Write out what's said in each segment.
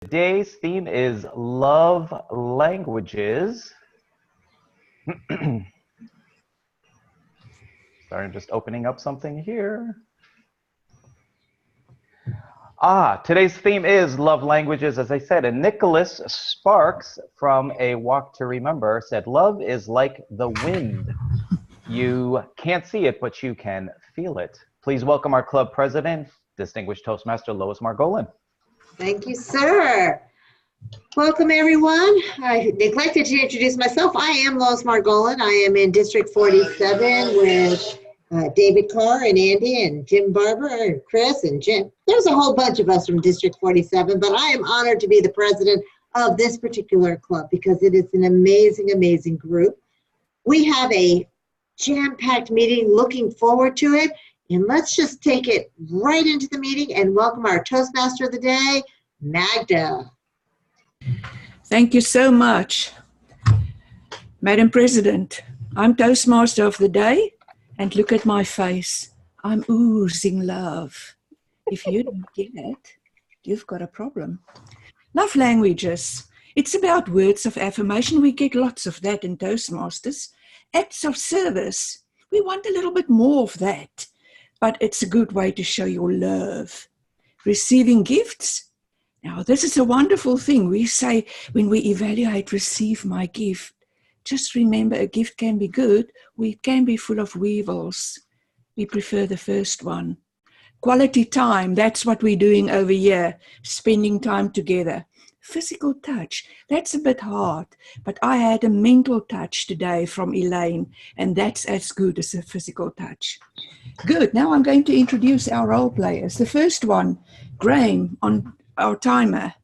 Today's theme is love languages. Sorry, just opening up something here. Today's theme is love languages, as I said, and Nicholas Sparks from A Walk to Remember said, love is like the wind. You can't see it, but you can feel it. Please welcome our club president, distinguished Toastmaster Lois Margolin. Thank you, sir. Welcome, everyone. I neglected to introduce myself. I am Lois Margolin. I am in District 47 with David Carr and Andy and Jim Barber and Chris and Jim. There's a whole bunch of us from District 47, but I am honored to be the president of this particular club because it is an amazing, amazing group. We have a jam-packed meeting, looking forward to it. And let's just take it right into the meeting and welcome our Toastmaster of the day, Magda. Thank you so much. Madam President, I'm Toastmaster of the day, and look at my face. I'm oozing love. If you don't get it, you've got a problem. Love languages. It's about words of affirmation. We get lots of that in Toastmasters. Acts of service. We want a little bit more of that. But it's a good way to show your love. Receiving gifts. Now, this is a wonderful thing. We say when we evaluate, receive my gift. Just remember, a gift can be good or it can be full of weevils. We prefer the first one. Quality time, that's what we're doing over here, spending time together. Physical touch, that's a bit hard, but I had a mental touch today from Elaine, and that's as good as a physical touch. Good, now I'm going to introduce our role players. The first one, Graham, on our timer.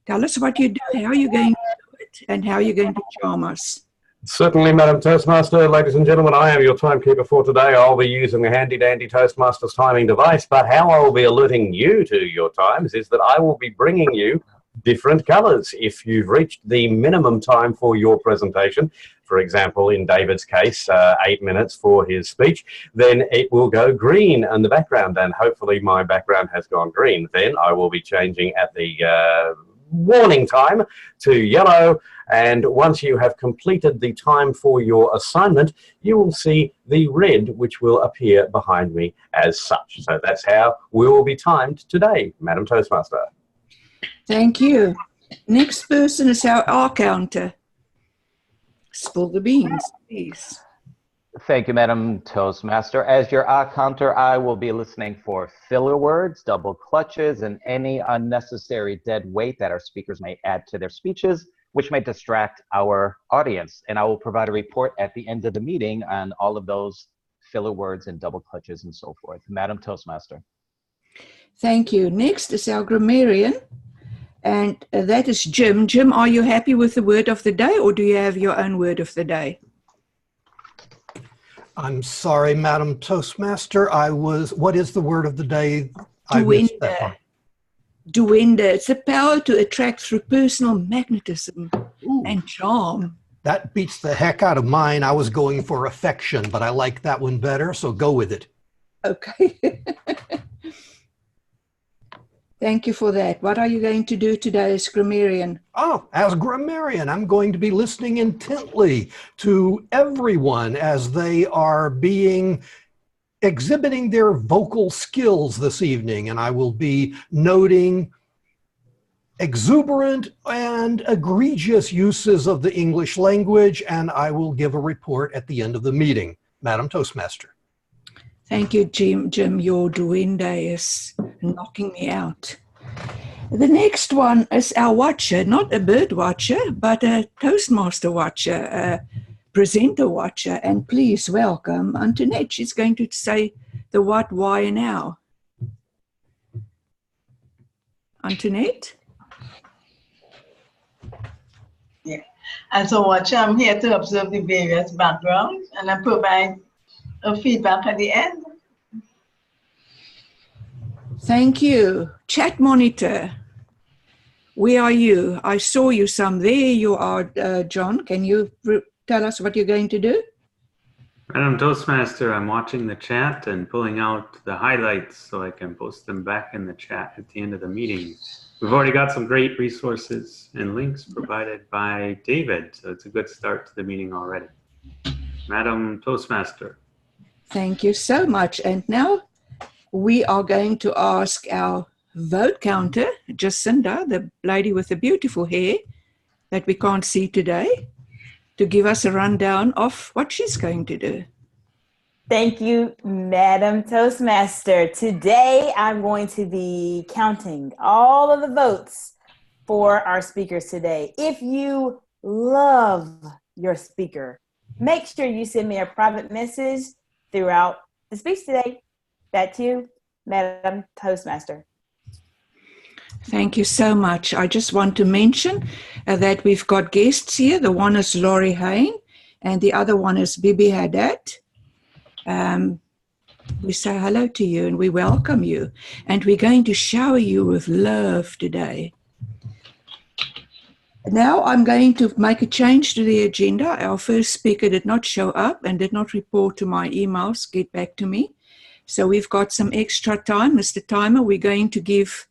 Tell us what you do, how you're going to do it, and how you're going to charm us. Certainly, Madam Toastmaster. Ladies and gentlemen, I am your timekeeper for today. I'll be using a handy-dandy Toastmasters timing device, but how I will be alerting you to your times is that I will be bringing you different colors. If you've reached the minimum time for your presentation, for example, in David's case, 8 minutes for his speech, then it will go green in the background, and hopefully my background has gone green. Then I will be changing at the warning time to yellow, and once you have completed the time for your assignment, you will see the red, which will appear behind me as such. So that's how we will be timed today, Madam Toastmaster. Thank you. Next person is our R-counter. Spill the beans, please. Thank you, Madam Toastmaster. As your counter, I will be listening for filler words, double clutches, and any unnecessary dead weight that our speakers may add to their speeches, which may distract our audience. And I will provide a report at the end of the meeting on all of those filler words and double clutches and so forth. Madam Toastmaster. Thank you. Next is our grammarian, and that is Jim. Jim, are you happy with the word of the day, or do you have your own word of the day? I'm sorry, Madam Toastmaster. What is the word of the day? I missed that one. Duenda. It's a power to attract through personal magnetism and charm. That beats the heck out of mine. I was going for affection, but I like that one better, so go with it. Okay. Thank you for that. What are you going to do today as grammarian? Oh, as grammarian, I'm going to be listening intently to everyone as they are exhibiting their vocal skills this evening, and I will be noting exuberant and egregious uses of the English language, and I will give a report at the end of the meeting. Madam Toastmaster. Thank you, Jim. Jim, your duende is knocking me out. The next one is our watcher, not a bird watcher, but a Toastmaster watcher, a presenter watcher. And please welcome Antoinette. She's going to say the what, why, and how. Antoinette? Yeah. As a watcher, I'm here to observe the various backgrounds, and I provide a feedback at the end. Thank you. Chat monitor. Where are you? I saw you some. There you are, John. Can you tell us what you're going to do? Madam Toastmaster, I'm watching the chat and pulling out the highlights so I can post them back in the chat at the end of the meeting. We've already got some great resources and links provided by David, so it's a good start to the meeting already. Madam Toastmaster. Thank you so much. And now we are going to ask our vote counter, Jacinda, the lady with the beautiful hair that we can't see today, to give us a rundown of what she's going to do. Thank you, Madam Toastmaster. Today, I'm going to be counting all of the votes for our speakers today. If you love your speaker, make sure you send me a private message throughout the speech today. Back to you, Madam Toastmaster. Thank you so much. I just want to mention that we've got guests here. The one is Laurie Hain, and the other one is Bibi Haddad. We say hello to you and we welcome you. And we're going to shower you with love today. Now I'm going to make a change to the agenda. Our first speaker did not show up and did not report to my emails, get back to me. So we've got some extra time. Mr. Timer, we're going to give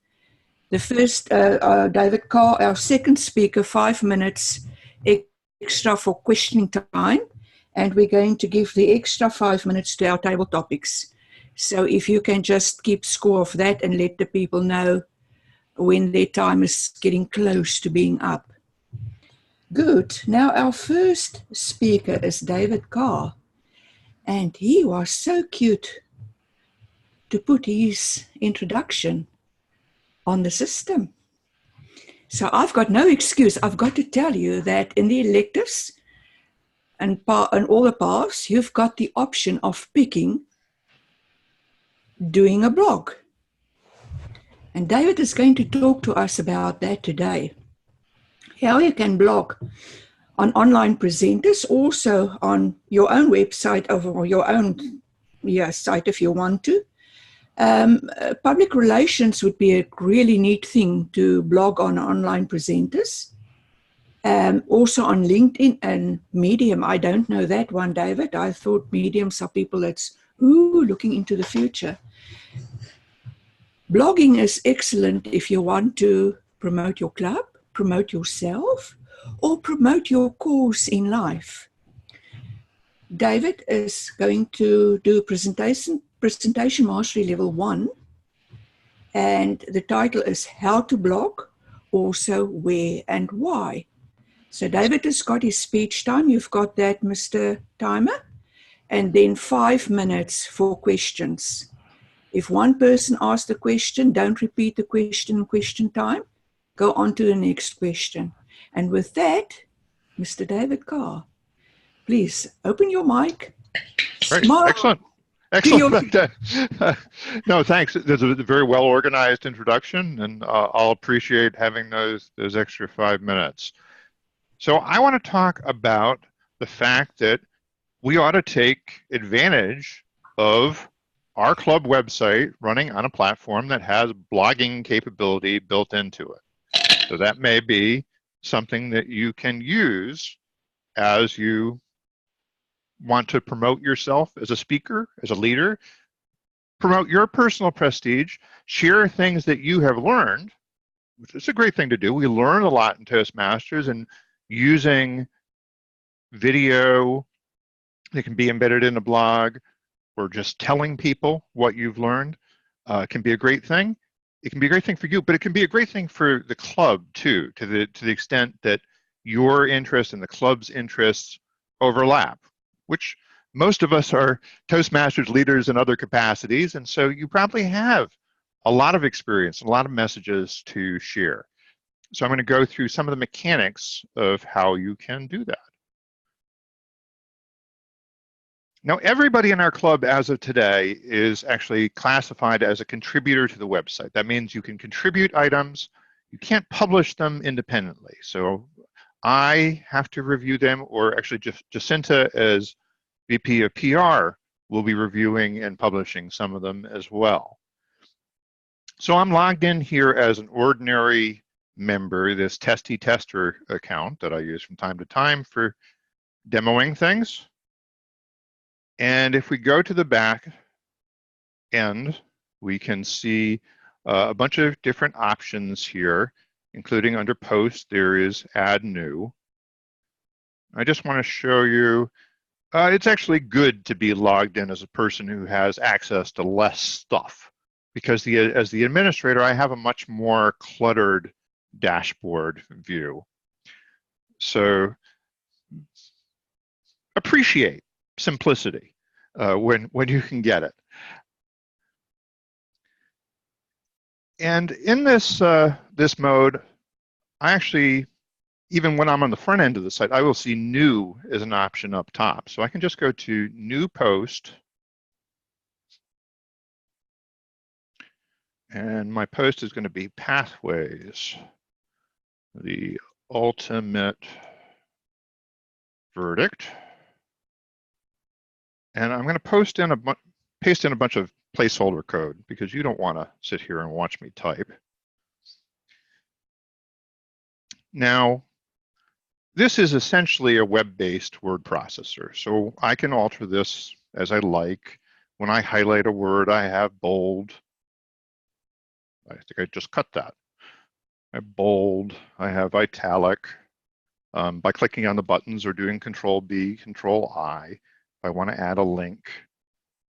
the first, David Carr, our second speaker, 5 minutes extra for questioning time. And we're going to give the extra 5 minutes to our table topics. So if you can just keep score of that and let the people know when their time is getting close to being up. Good. Now our first speaker is David Carr. And he was so cute to put his introduction on the system. So I've got no excuse. I've got to tell you that in the electives, and all the paths, you've got the option of picking doing a blog. And David is going to talk to us about that today. How you can blog on online presenters, also on your own website or your own site if you want to. Public relations would be a really neat thing to blog on online presenters. Also on LinkedIn and Medium. I don't know that one, David. I thought Mediums are people that's looking into the future. Blogging is excellent if you want to promote your club, promote yourself, or promote your course in life. David is going to do presentation mastery level 1, and the title is How to Blog, also Where and Why. So David has got his speech time. You've got that, Mr. Timer. And then 5 minutes for questions. If one person asks the question, don't repeat the question in question time. Go on to the next question. And with that, Mr. David Carr, please open your mic. Great. Smile. Excellent. No, thanks. There's a very well organized introduction, and I'll appreciate having those extra 5 minutes. So I want to talk about the fact that we ought to take advantage of our club website running on a platform that has blogging capability built into it. So that may be something that you can use as you want to promote yourself as a speaker, as a leader, promote your personal prestige, share things that you have learned, which is a great thing to do. We learn a lot in Toastmasters, and using video that can be embedded in a blog or just telling people what you've learned can be a great thing. It can be a great thing for you, but it can be a great thing for the club too, to the extent that your interest and the club's interests overlap, which most of us are Toastmasters leaders in other capacities, and so you probably have a lot of experience, a lot of messages to share. So I'm going to go through some of the mechanics of how you can do that. Now, everybody in our club as of today is actually classified as a contributor to the website. That means you can contribute items. You can't publish them independently. So I have to review them, or actually Jacinta as VP of PR will be reviewing and publishing some of them as well. So I'm logged in here as an ordinary member, this Testy Tester account that I use from time to time for demoing things. And if we go to the back end, we can see a bunch of different options here, including under Post, there is Add New. I just want to show you, it's actually good to be logged in as a person who has access to less stuff, because as the administrator, I have a much more cluttered dashboard view. So appreciate simplicity when you can get it. And in this this mode, I actually, even when I'm on the front end of the site, I will see New as an option up top. So I can just go to New Post, and my post is going to be Pathways, the ultimate verdict. And I'm going to paste in a bunch of placeholder code, because you don't want to sit here and watch me type. Now, this is essentially a web-based word processor, so I can alter this as I like. When I highlight a word, I have bold. I think I just cut that. I have bold, I have italic. By clicking on the buttons or doing Control-B, Control-I, if I want to add a link,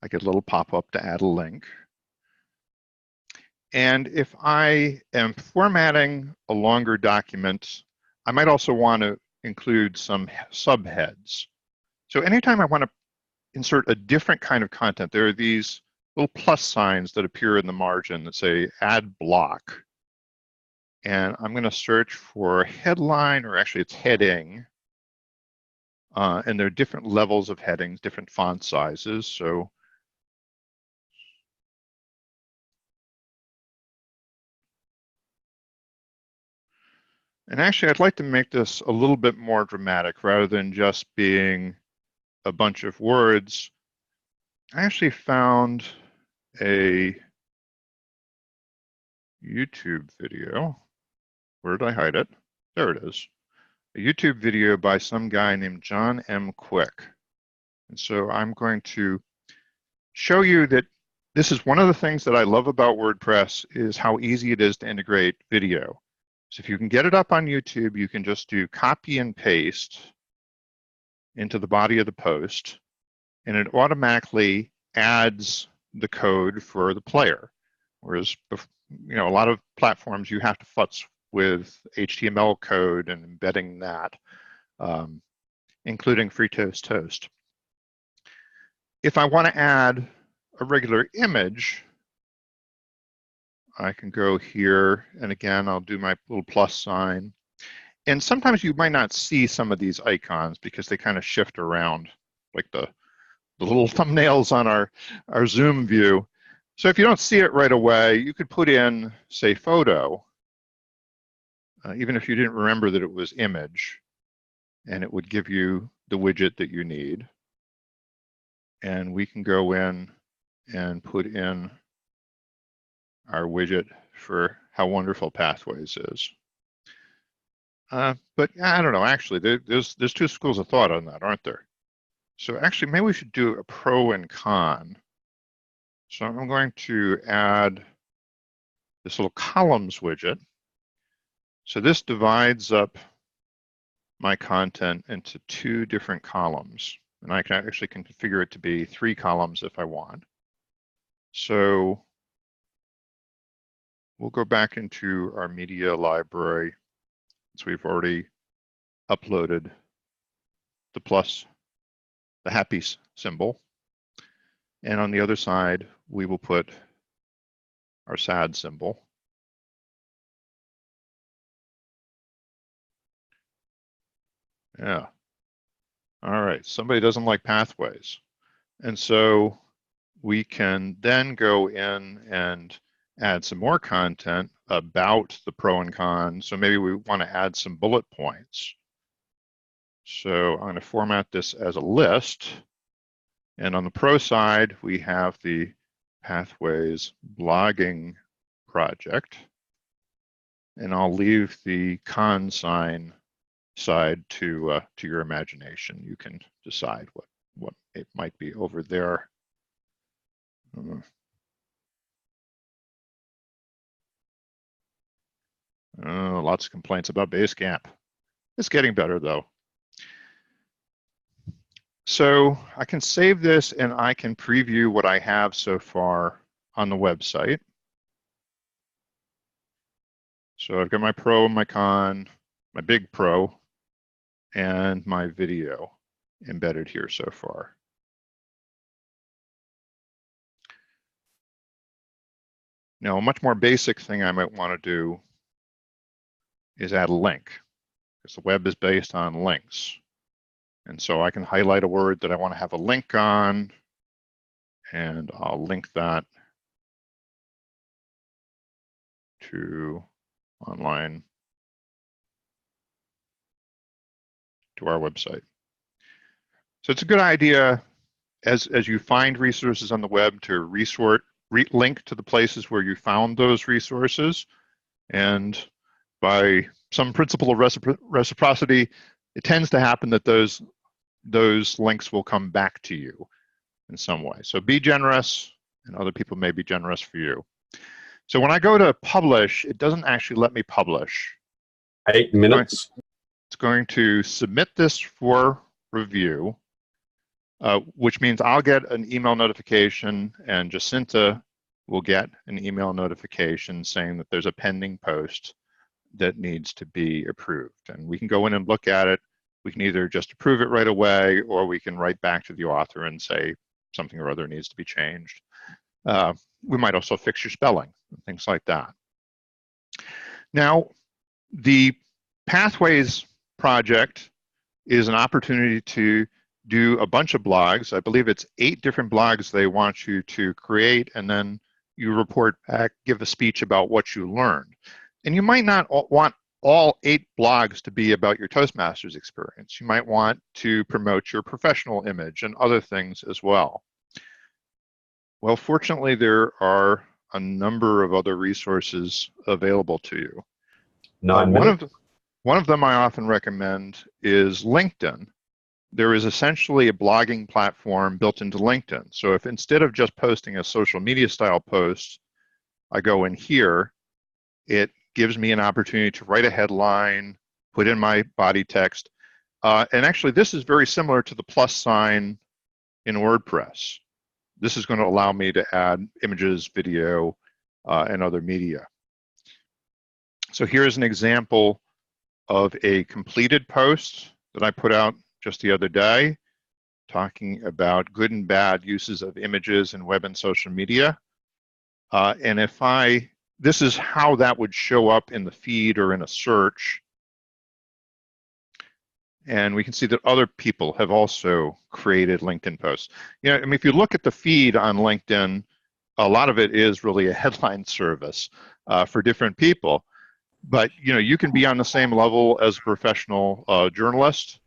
I get a little pop-up to add a link. And if I am formatting a longer document, I might also want to include some subheads. So anytime I want to insert a different kind of content, there are these little plus signs that appear in the margin that say Add Block. And I'm going to search for headline, or actually it's heading. And there are different levels of headings, different font sizes. So and actually, I'd like to make this a little bit more dramatic rather than just being a bunch of words. I actually found a YouTube video. Where did I hide it? There it is. A YouTube video by some guy named John M. Quick. And so I'm going to show you that this is one of the things that I love about WordPress, is how easy it is to integrate video. So if you can get it up on YouTube, you can just do copy and paste into the body of the post, and it automatically adds the code for the player. Whereas, you know, a lot of platforms, you have to futz with HTML code and embedding that, including FreeToast. If I want to add a regular image, I can go here, and again, I'll do my little plus sign. And sometimes you might not see some of these icons because they kind of shift around, like the little thumbnails on our Zoom view. So if you don't see it right away, you could put in, say, photo, even if you didn't remember that it was image, and it would give you the widget that you need. And we can go in and put in our widget for how wonderful Pathways is. But I don't know, actually, there's two schools of thought on that, aren't there? So actually, maybe we should do a pro and con. So I'm going to add this little columns widget. So this divides up my content into two different columns. And I can actually configure it to be 3 columns if I want. So we'll go back into our media library. So we've already uploaded the happy symbol. And on the other side, we will put our sad symbol. Yeah. All right, somebody doesn't like Pathways. And so we can then go in and add some more content about the pro and con. So maybe we want to add some bullet points. So I'm going to format this as a list. And on the pro side, we have the Pathways blogging project. And I'll leave the con sign side to your imagination. You can decide what it might be over there. Lots of complaints about Basecamp. It's getting better though. So I can save this and I can preview what I have so far on the website. So I've got my pro, my con, my big pro, and my video embedded here so far. Now, a much more basic thing I might want to do is add a link, because the web is based on links. And so I can highlight a word that I want to have a link on, and I'll link that to online to our website. So it's a good idea as you find resources on the web to link to the places where you found those resources. And by some principle of reciprocity, it tends to happen that those links will come back to you in some way. So be generous, and other people may be generous for you. So when I go to publish, it doesn't actually let me publish. 8 minutes. It's going to submit this for review, which means I'll get an email notification, and Jacinta will get an email notification saying that there's a pending post that needs to be approved. And we can go in and look at it. We can either just approve it right away, or we can write back to the author and say something or other needs to be changed. We might also fix your spelling and things like that. Now, the Pathways project is an opportunity to do a bunch of blogs. I believe it's 8 different blogs they want you to create, and then you report back, give a speech about what you learned. And you might not want all 8 blogs to be about your Toastmasters experience. You might want to promote your professional image and other things as well. Well, fortunately, there are a number of other resources available to you. 9 minutes. One of them I often recommend is LinkedIn. There is essentially a blogging platform built into LinkedIn. So if instead of just posting a social media style post, I go in here, it gives me an opportunity to write a headline, put in my body text. And actually, this is very similar to the plus sign in WordPress. This is going to allow me to add images, video, and other media. So here's an example of a completed post that I put out just the other day, talking about good and bad uses of images in web and social media. And this is how that would show up in the feed or in a search. And we can see that other people have also created LinkedIn posts. You know, I mean, if you look at the feed on LinkedIn, a lot of it is really a headline service for different people. But you know, you can be on the same level as a professional journalist.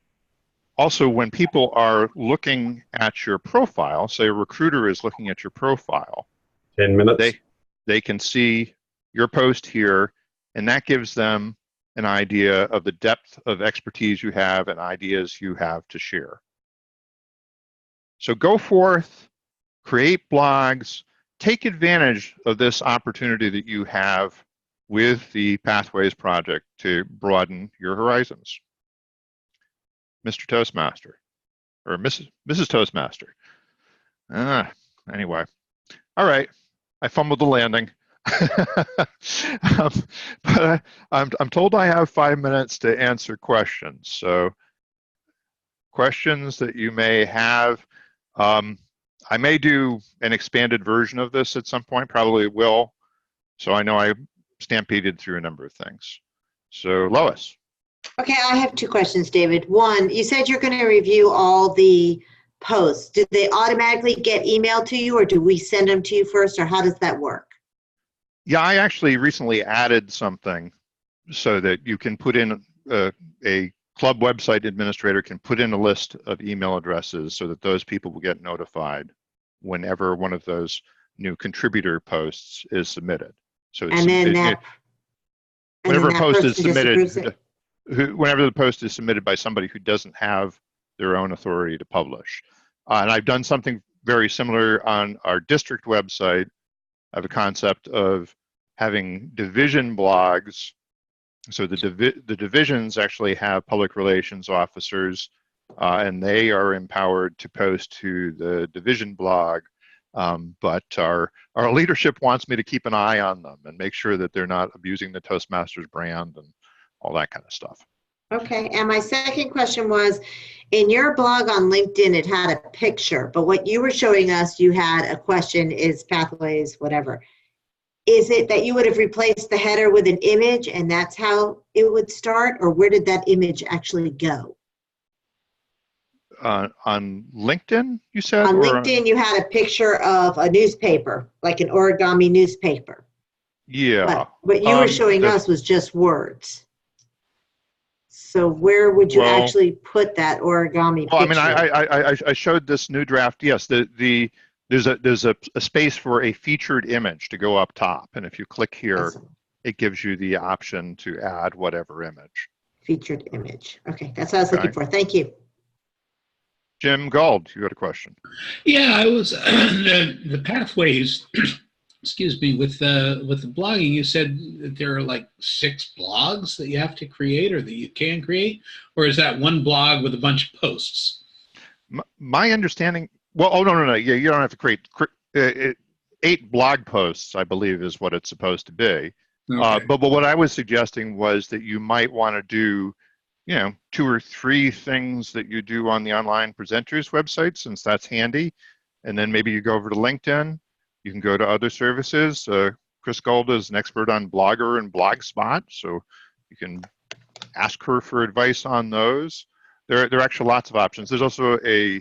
Also, when people are looking at your profile, say a recruiter is looking at your profile, 10 minutes. They can see your post here, and that gives them an idea of the depth of expertise you have and ideas you have to share. So go forth, create blogs, take advantage of this opportunity that you have with the Pathways project to broaden your horizons. Mr. Toastmaster, or Mrs. Toastmaster. Anyway, all right, I fumbled the landing. But I'm told I have 5 minutes to answer questions. So questions that you may have. I may do an expanded version of this at some point, probably will. So I know I stampeded through a number of things. So Lois. Okay, I have 2 questions, David. One, you said you're going to review all the posts. Do they automatically get emailed to you, or do we send them to you first, or how does that work? Yeah, I actually recently added something so that you can put in a club website administrator can put in a list of email addresses so that those people will get notified whenever one of those new contributor posts is submitted. So it's, whenever a post is submitted, whenever the post is submitted by somebody who doesn't have their own authority to publish. And I've done something very similar on our district website. I have a concept of having division blogs So the divisions actually have public relations officers, and they are empowered to post to the division blog. But our leadership wants me to keep an eye on them and make sure that they're not abusing the Toastmasters brand and all that kind of stuff. Okay, and my second question was, in your blog on LinkedIn, it had a picture, but what you were showing us, you had a question, is pathways, whatever. Is it that you would have replaced the header with an image and that's how it would start, or where did that image actually go? On LinkedIn, you said? On LinkedIn, you had a picture of a newspaper, like an origami newspaper. Yeah. But what you were showing us was just words. So where would you actually put that origami picture? I mean, I showed this new draft. Yes, there's a space for a featured image to go up top, and if you click here, Awesome. It gives you the option to add whatever image. Featured image. Okay, that's what I was looking for. Thank you. Jim Gold, you got a question? Yeah, I was the pathways. Excuse me. With the blogging, you said that there are like 6 blogs that you have to create, or that you can create, or is that one blog with a bunch of posts? My understanding. Well, oh no. Yeah, you don't have to create 8 blog posts, I believe, is what it's supposed to be. Okay. But what I was suggesting was that you might want to do, 2 or 3 things that you do on the online presenters website, since that's handy, and then maybe you go over to LinkedIn. You can go to other services. Chris Gold is an expert on Blogger and Blogspot, so you can ask her for advice on those. There are actually lots of options. There's also a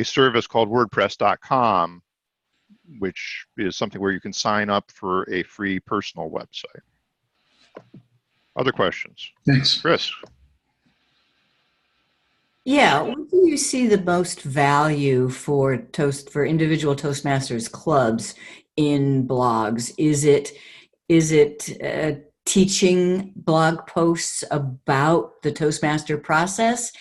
service called WordPress.com, which is something where you can sign up for a free personal website. Other questions? Thanks. Chris? Yeah, where do you see the most value for individual Toastmasters clubs in blogs? Is it teaching blog posts about the Toastmaster process?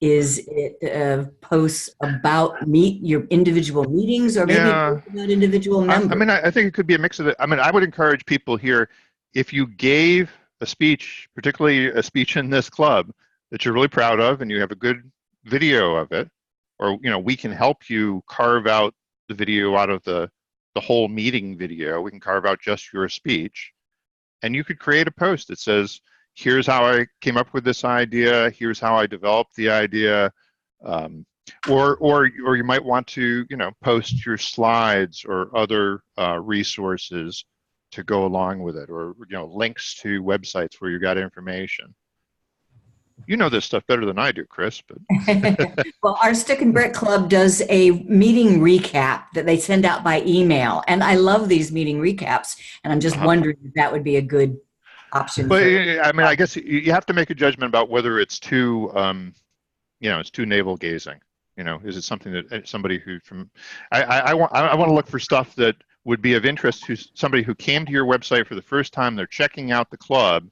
Is it posts about your individual meetings, or maybe about individual members? I mean, I think it could be a mix of it. I mean, I would encourage people here, if you gave a speech, particularly a speech in this club, that you're really proud of, and you have a good video of it, or we can help you carve out the video out of the whole meeting video. We can carve out just your speech, and you could create a post that says, here's how I came up with this idea, here's how I developed the idea, or you might want to post your slides or other resources to go along with it, or links to websites where you got information. You know this stuff better than I do, Chris. But well, our Stick and Brick Club does a meeting recap that they send out by email, and I love these meeting recaps. And I'm just wondering if that would be a good option. But I mean, I guess you have to make a judgment about whether it's too, it's too navel gazing. Is it something that somebody who I want to look for stuff that would be of interest to somebody who came to your website for the first time. They're checking out the club,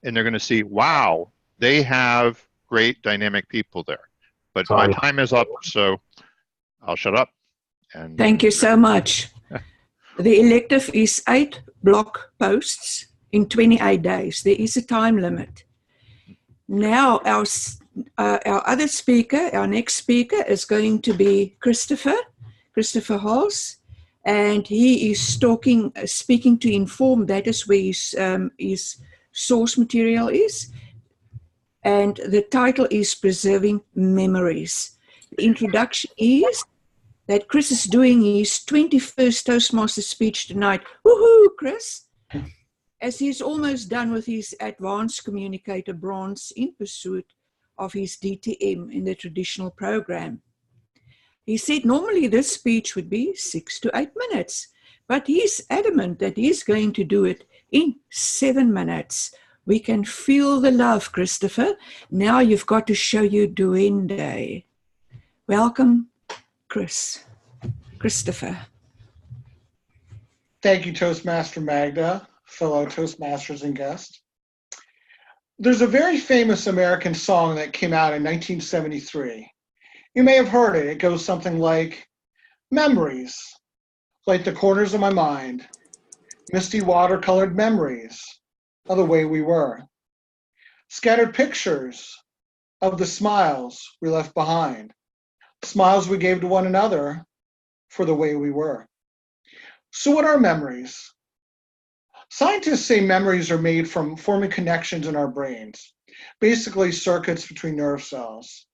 and they're going to see, wow, they have great dynamic people there. But my time is up, so I'll shut up. And thank you so much. The elective is 8 blog posts in 28 days. There is a time limit. Now our other speaker, our next speaker, is going to be Christopher Hulse, and he is speaking to Inform. That is where his source material is. And the title is Preserving Memories. The introduction is that Chris is doing his 21st Toastmaster speech tonight. Woohoo, Chris! As he's almost done with his Advanced Communicator Bronze in pursuit of his DTM in the traditional program. He said normally this speech would be 6 to 8 minutes, but he's adamant that he's going to do it in 7 minutes. We can feel the love, Christopher. Now you've got to show your duende. Welcome, Christopher. Thank you, Toastmaster Magda, fellow Toastmasters and guests. There's a very famous American song that came out in 1973. You may have heard it. It goes something like, memories, like the corners of my mind, misty watercolored memories of the way we were. scattered pictures of the smiles we left behind, smiles we gave to one another for the way we were. So what are memories? Scientists say memories are made from forming connections in our brains, basically circuits between nerve cells.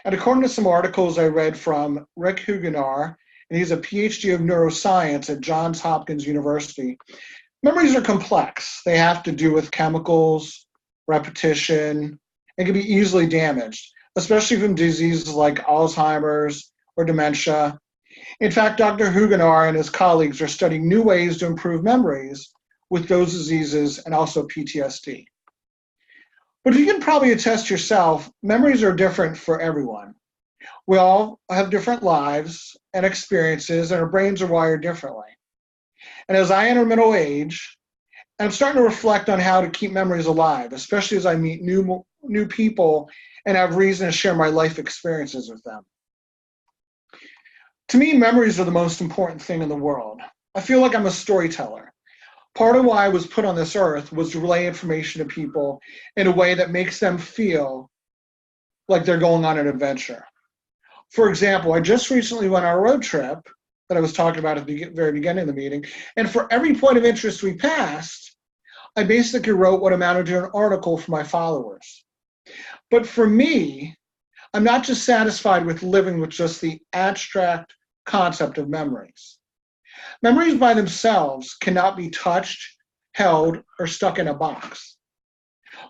And according to some articles I read from Rick Huguenar, and he's a PhD of neuroscience at Johns Hopkins University, memories are complex. They have to do with chemicals, repetition, and can be easily damaged, especially from diseases like Alzheimer's or dementia. In fact, Dr. Huguenar and his colleagues are studying new ways to improve memories with those diseases and also PTSD. But you can probably attest yourself, memories are different for everyone. We all have different lives and experiences, and our brains are wired differently. And as I enter middle age, I'm starting to reflect on how to keep memories alive, especially as I meet new people and have reason to share my life experiences with them. To me, memories are the most important thing in the world. I feel like I'm a storyteller. Part of why I was put on this earth was to relay information to people in a way that makes them feel like they're going on an adventure. For example, I just recently went on a road trip that I was talking about at the very beginning of the meeting, and for every point of interest we passed, I basically wrote what amounted to an article for my followers. But for me, I'm not just satisfied with living with just the abstract concept of memories. Memories by themselves cannot be touched, held, or stuck in a box.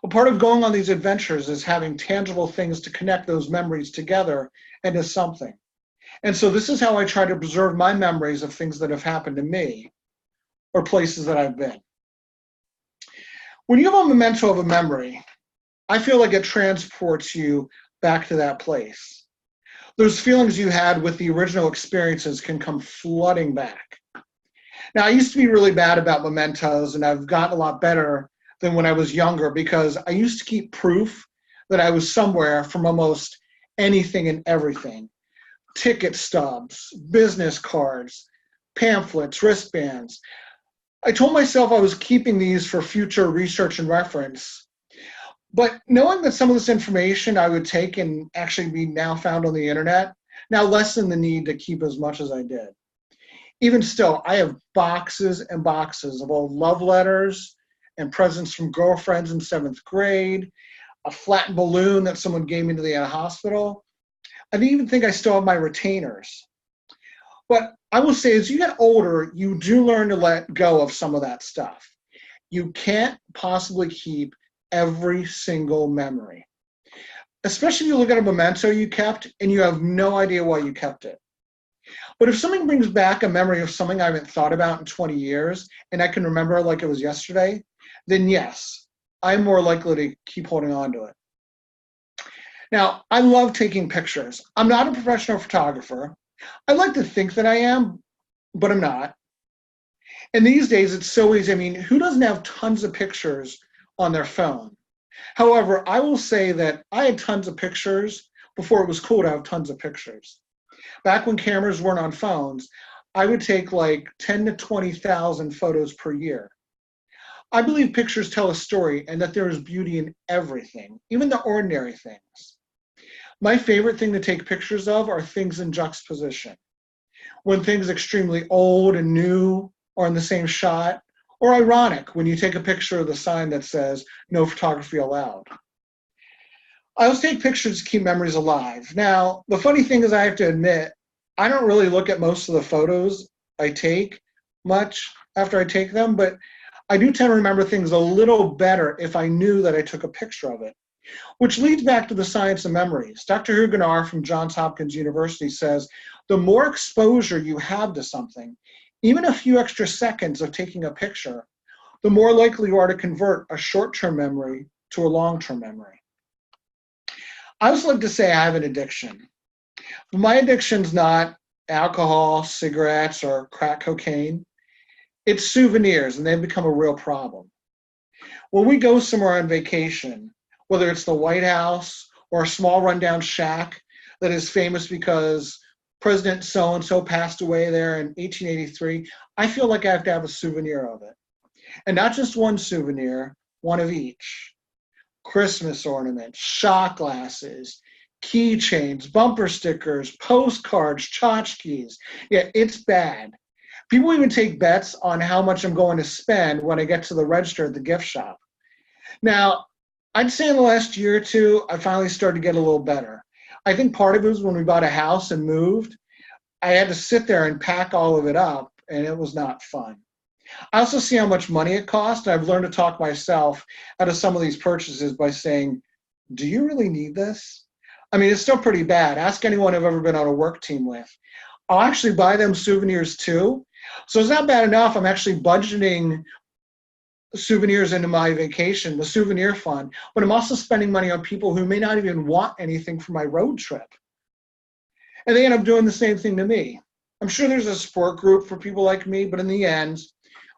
A part of going on these adventures is having tangible things to connect those memories together into something. And so this is how I try to preserve my memories of things that have happened to me or places that I've been. When you have a memento of a memory, I feel like it transports you back to that place. Those feelings you had with the original experiences can come flooding back. Now, I used to be really bad about mementos, and I've gotten a lot better than when I was younger because I used to keep proof that I was somewhere from almost anything and everything. Ticket stubs, business cards, pamphlets, wristbands. I told myself I was keeping these for future research and reference. But knowing that some of this information I would take and actually be now found on the internet, now lessened the need to keep as much as I did. Even still, I have boxes and boxes of old love letters and presents from girlfriends in 7th grade, a flattened balloon that someone gave me to the hospital. I didn't even think I still have my retainers. But I will say, as you get older, you do learn to let go of some of that stuff. You can't possibly keep every single memory, especially if you look at a memento you kept and you have no idea why you kept it. But if something brings back a memory of something I haven't thought about in 20 years and I can remember like it was yesterday, then yes, I'm more likely to keep holding on to it. Now, I love taking pictures. I'm not a professional photographer. I like to think that I am, but I'm not. And these days, it's so easy. I mean, who doesn't have tons of pictures on their phone? However, I will say that I had tons of pictures before it was cool to have tons of pictures. Back when cameras weren't on phones, I would take like 10 to 20,000 photos per year. I believe pictures tell a story and that there is beauty in everything, even the ordinary things. My favorite thing to take pictures of are things in juxtaposition. When things extremely old and new are in the same shot, or ironic when you take a picture of the sign that says, "No photography allowed." I always take pictures to keep memories alive. Now, the funny thing is I have to admit, I don't really look at most of the photos I take much after I take them, but I do tend to remember things a little better if I knew that I took a picture of it. Which leads back to the science of memories. Dr. Huguenar from Johns Hopkins University says, the more exposure you have to something, even a few extra seconds of taking a picture, the more likely you are to convert a short-term memory to a long-term memory. I also like to say I have an addiction. My addiction's not alcohol, cigarettes, or crack cocaine. It's souvenirs, and they've become a real problem. When we go somewhere on vacation, whether it's the White House or a small rundown shack that is famous because President so-and-so passed away there in 1883, I feel like I have to have a souvenir of it. And not just one souvenir, one of each. Christmas ornaments, shot glasses, keychains, bumper stickers, postcards, tchotchkes. Yeah, it's bad. People even take bets on how much I'm going to spend when I get to the register at the gift shop. Now, I'd say in the last year or two, I finally started to get a little better. I think part of it was when we bought a house and moved. I had to sit there and pack all of it up, and it was not fun. I also see how much money it costs, and I've learned to talk myself out of some of these purchases by saying, do you really need this? I mean, it's still pretty bad. Ask anyone I've ever been on a work team with. I'll actually buy them souvenirs too. So it's not bad enough. I'm actually budgeting souvenirs into my vacation, the souvenir fund, but I'm also spending money on people who may not even want anything for my road trip. And they end up doing the same thing to me. I'm sure there's a support group for people like me, but in the end,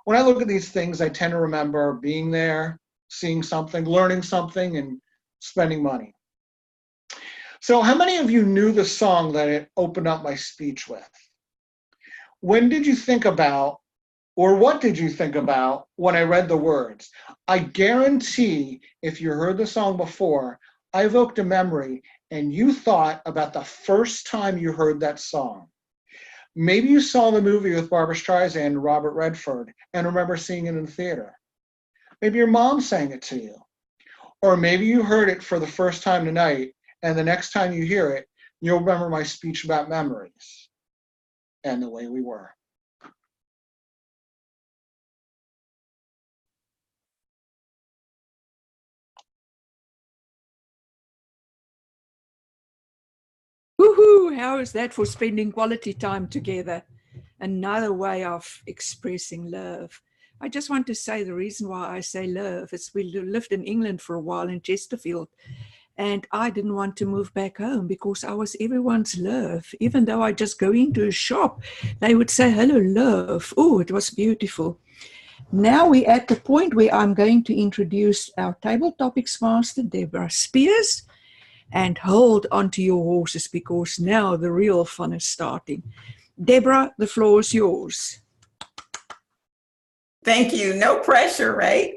when I look at these things, I tend to remember being there, seeing something, learning something, and spending money. So how many of you knew the song that it opened up my speech with? When did you think about, or what did you think about when I read the words? I guarantee if you heard the song before, I evoked a memory and you thought about the first time you heard that song. Maybe you saw the movie with Barbra Streisand and Robert Redford and remember seeing it in the theater. Maybe your mom sang it to you. Or maybe you heard it for the first time tonight, and the next time you hear it, you'll remember my speech about memories and the way we were. Woohoo! How is that for spending quality time together? Another way of expressing love. I just want to say the reason why I say love is we lived in England for a while in Chesterfield, and I didn't want to move back home because I was everyone's love. Even though I just go into a shop, they would say, hello, love. Oh, it was beautiful. Now we're at the point where I'm going to introduce our table topics master, Deborah Spears. And hold on to your horses because now the real fun is starting. Deborah, the floor is yours. Thank you. No pressure, right?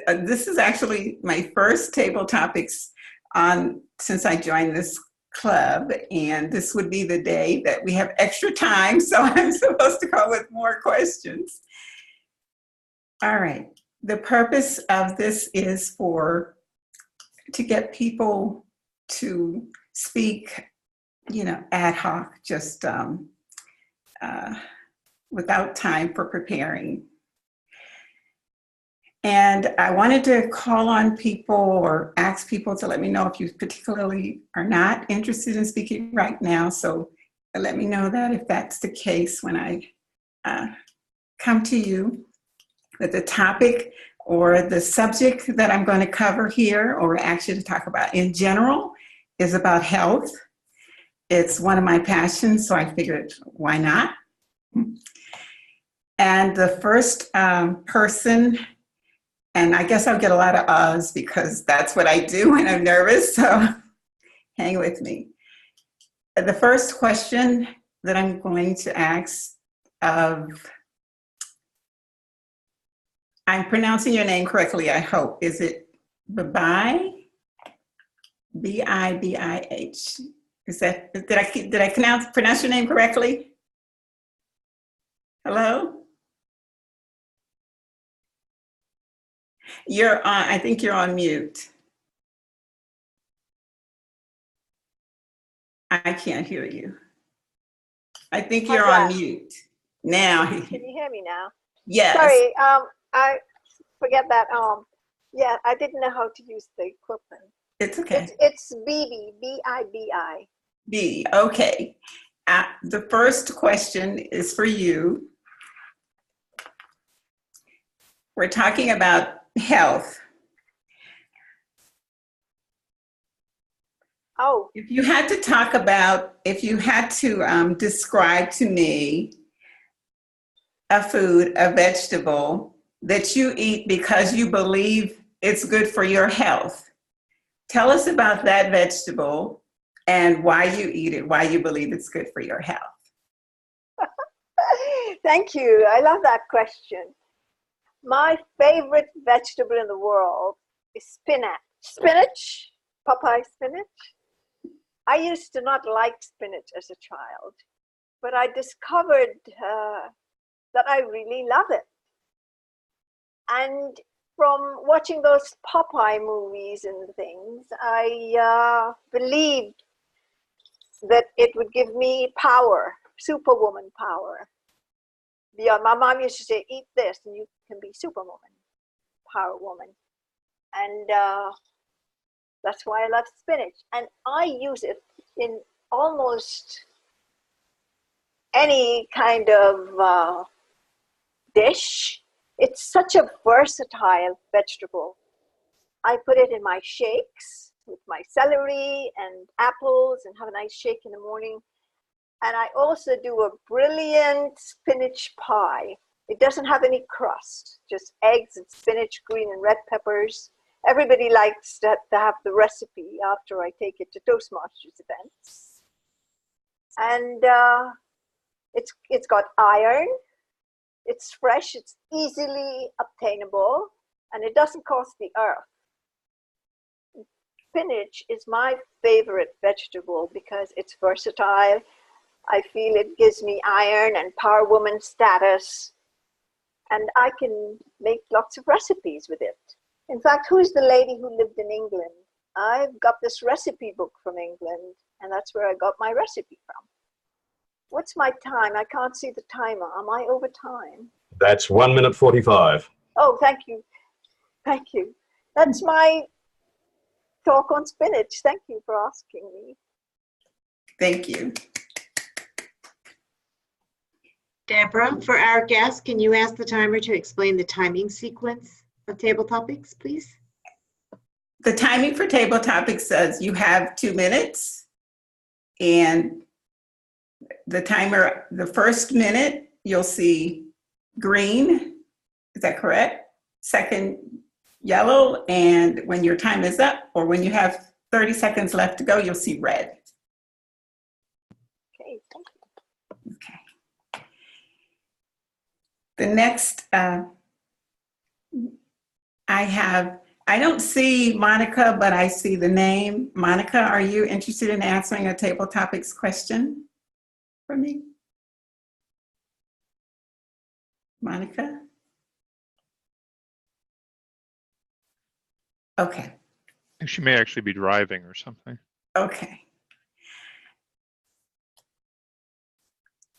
This is actually my first table topics since I joined this club, and this would be the day that we have extra time, so I'm supposed to come with more questions. All right. The purpose of this is to get people to speak, ad hoc, just without time for preparing. And I wanted to call on people or ask people to let me know if you particularly are not interested in speaking right now. So let me know that if that's the case when I come to you. That the topic or the subject that I'm going to cover here, or actually to talk about in general, is about health. It's one of my passions, so I figured, why not? And the first person, and I guess I'll get a lot of uhs because that's what I do when I'm nervous, so hang with me. The first question that I'm going to ask I'm pronouncing your name correctly, I hope. Is it Bibi? B-I-B-I-H. Did I pronounce your name correctly? Hello? You're on, I think you're on mute. I can't hear you. I think you're on mute. Now. Can you hear me now? Yes. Sorry, I forget that. Yeah, I didn't know how to use the equipment. It's okay. It's Bibi, B-I-B-I. B, okay. The first question is for you. We're talking about health. Oh. If you had to describe to me a food, a vegetable that you eat because you believe it's good for your health, tell us about that vegetable and why you eat it, why you believe it's good for your health. Thank you. I love that question. My favorite vegetable in the world is spinach. Spinach, Popeye spinach. I used to not like spinach as a child, but I discovered that I really love it. And from watching those Popeye movies and things, I believed that it would give me power, superwoman power. Yeah, my mom used to say, eat this and you can be superwoman, power woman. And that's why I love spinach. And I use it in almost any kind of dish. It's such a versatile vegetable. I put it in my shakes with my celery and apples and have a nice shake in the morning. And I also do a brilliant spinach pie. It doesn't have any crust, just eggs and spinach, green and red peppers. Everybody likes to have the recipe after I take it to Toastmasters events. And it's got iron, it's fresh, it's easily obtainable, and it doesn't cost the earth. Spinach is my favorite vegetable because it's versatile. I feel it gives me iron and power woman status, and I can make lots of recipes with it. In fact, who's the lady who lived in England? I've got this recipe book from England, and that's where I got my recipe from. What's my time? I can't see the timer. Am I over time? That's 1 minute 45. Oh, thank you. Thank you. That's my talk on spinach. Thank you for asking me. Thank you. Deborah, for our guests, can you ask the timer to explain the timing sequence of table topics, please? The timing for table topics says you have 2 minutes, and the timer, the first minute, you'll see green. Is that correct? Second, yellow, and when your time is up, or when you have 30 seconds left to go, you'll see red. Okay, thank you. Okay. The next, I don't see Monica, but I see the name. Monica, are you interested in answering a table topics question for me? Monica? Okay. I think she may actually be driving or something. Okay.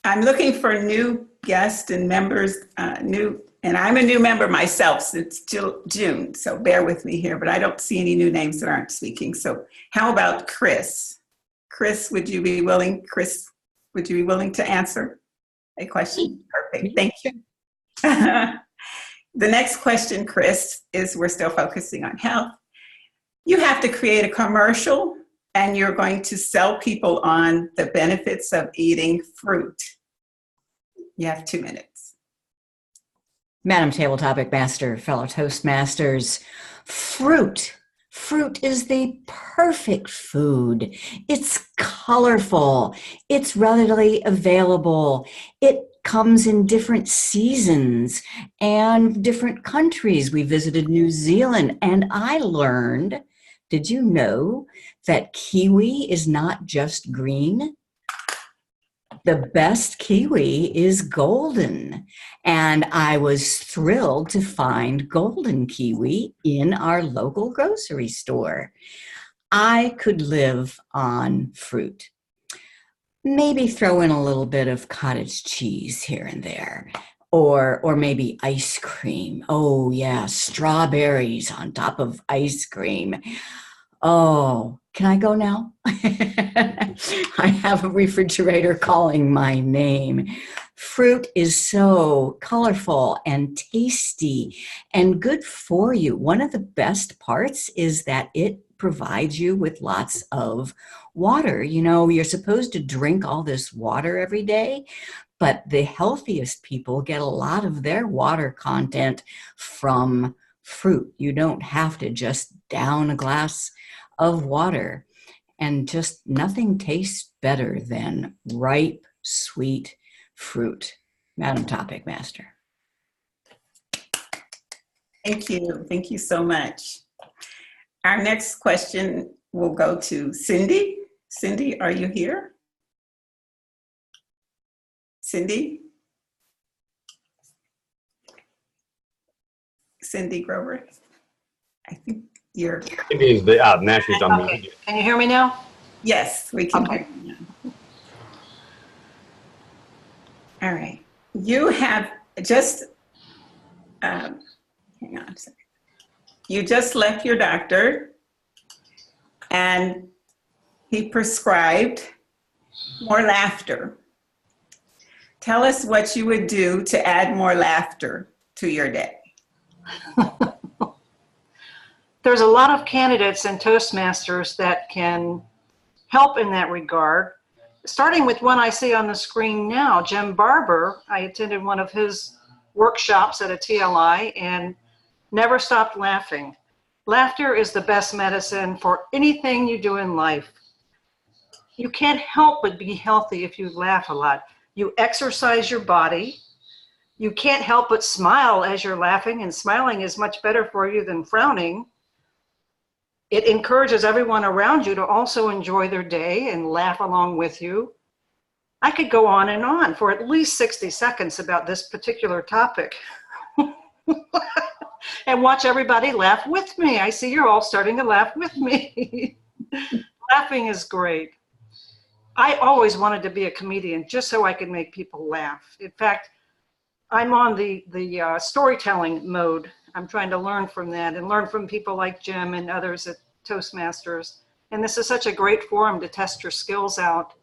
I'm looking for new guests and members, and I'm a new member myself since June, so bear with me here, but I don't see any new names that aren't speaking. So how about Chris? Chris, would you be willing to answer a question? Perfect, thank you. The next question, Chris, is we're still focusing on health. You have to create a commercial and you're going to sell people on the benefits of eating fruit. You have 2 minutes. Madam Table Topic Master, fellow Toastmasters, fruit. Fruit is the perfect food. It's colorful. It's readily available. It comes in different seasons and different countries. We visited New Zealand and I learned, did you know that kiwi is not just green? The best kiwi is golden. And I was thrilled to find golden kiwi in our local grocery store. I could live on fruit. Maybe throw in a little bit of cottage cheese here and there, or maybe ice cream. Oh yeah, strawberries on top of ice cream. Oh, can I go now? I have a refrigerator calling my name. Fruit is so colorful and tasty and good for you. One of the best parts is that it provides you with lots of water. You know, you're supposed to drink all this water every day, but the healthiest people get a lot of their water content from fruit. You don't have to just down a glass of water, and just nothing tastes better than ripe, sweet fruit. Madam Topic Master. Thank you. Thank you so much. Our next question will go to Cindy. Cindy, are you here? Cindy? Cindy Grover? I think you're... Cindy's the, now she's on Okay. mute. Can you hear me now? Yes, we can Okay. hear you now. All right. You have just, hang on a second. You just left your doctor and he prescribed more laughter. Tell us what you would do to add more laughter to your day. There's a lot of candidates in Toastmasters that can help in that regard. Starting with one I see on the screen now, Jim Barber. I attended one of his workshops at a TLI and never stopped laughing. Laughter is the best medicine for anything you do in life. You can't help but be healthy if you laugh a lot. You exercise your body. You can't help but smile as you're laughing, and smiling is much better for you than frowning. It encourages everyone around you to also enjoy their day and laugh along with you. I could go on and on for at least 60 seconds about this particular topic. And watch everybody laugh with me. I see you're all starting to laugh with me. Laughing is great. I always wanted to be a comedian just so I could make people laugh. In fact, I'm on the storytelling mode. I'm trying to learn from that and learn from people like Jim and others at Toastmasters. And this is such a great forum to test your skills out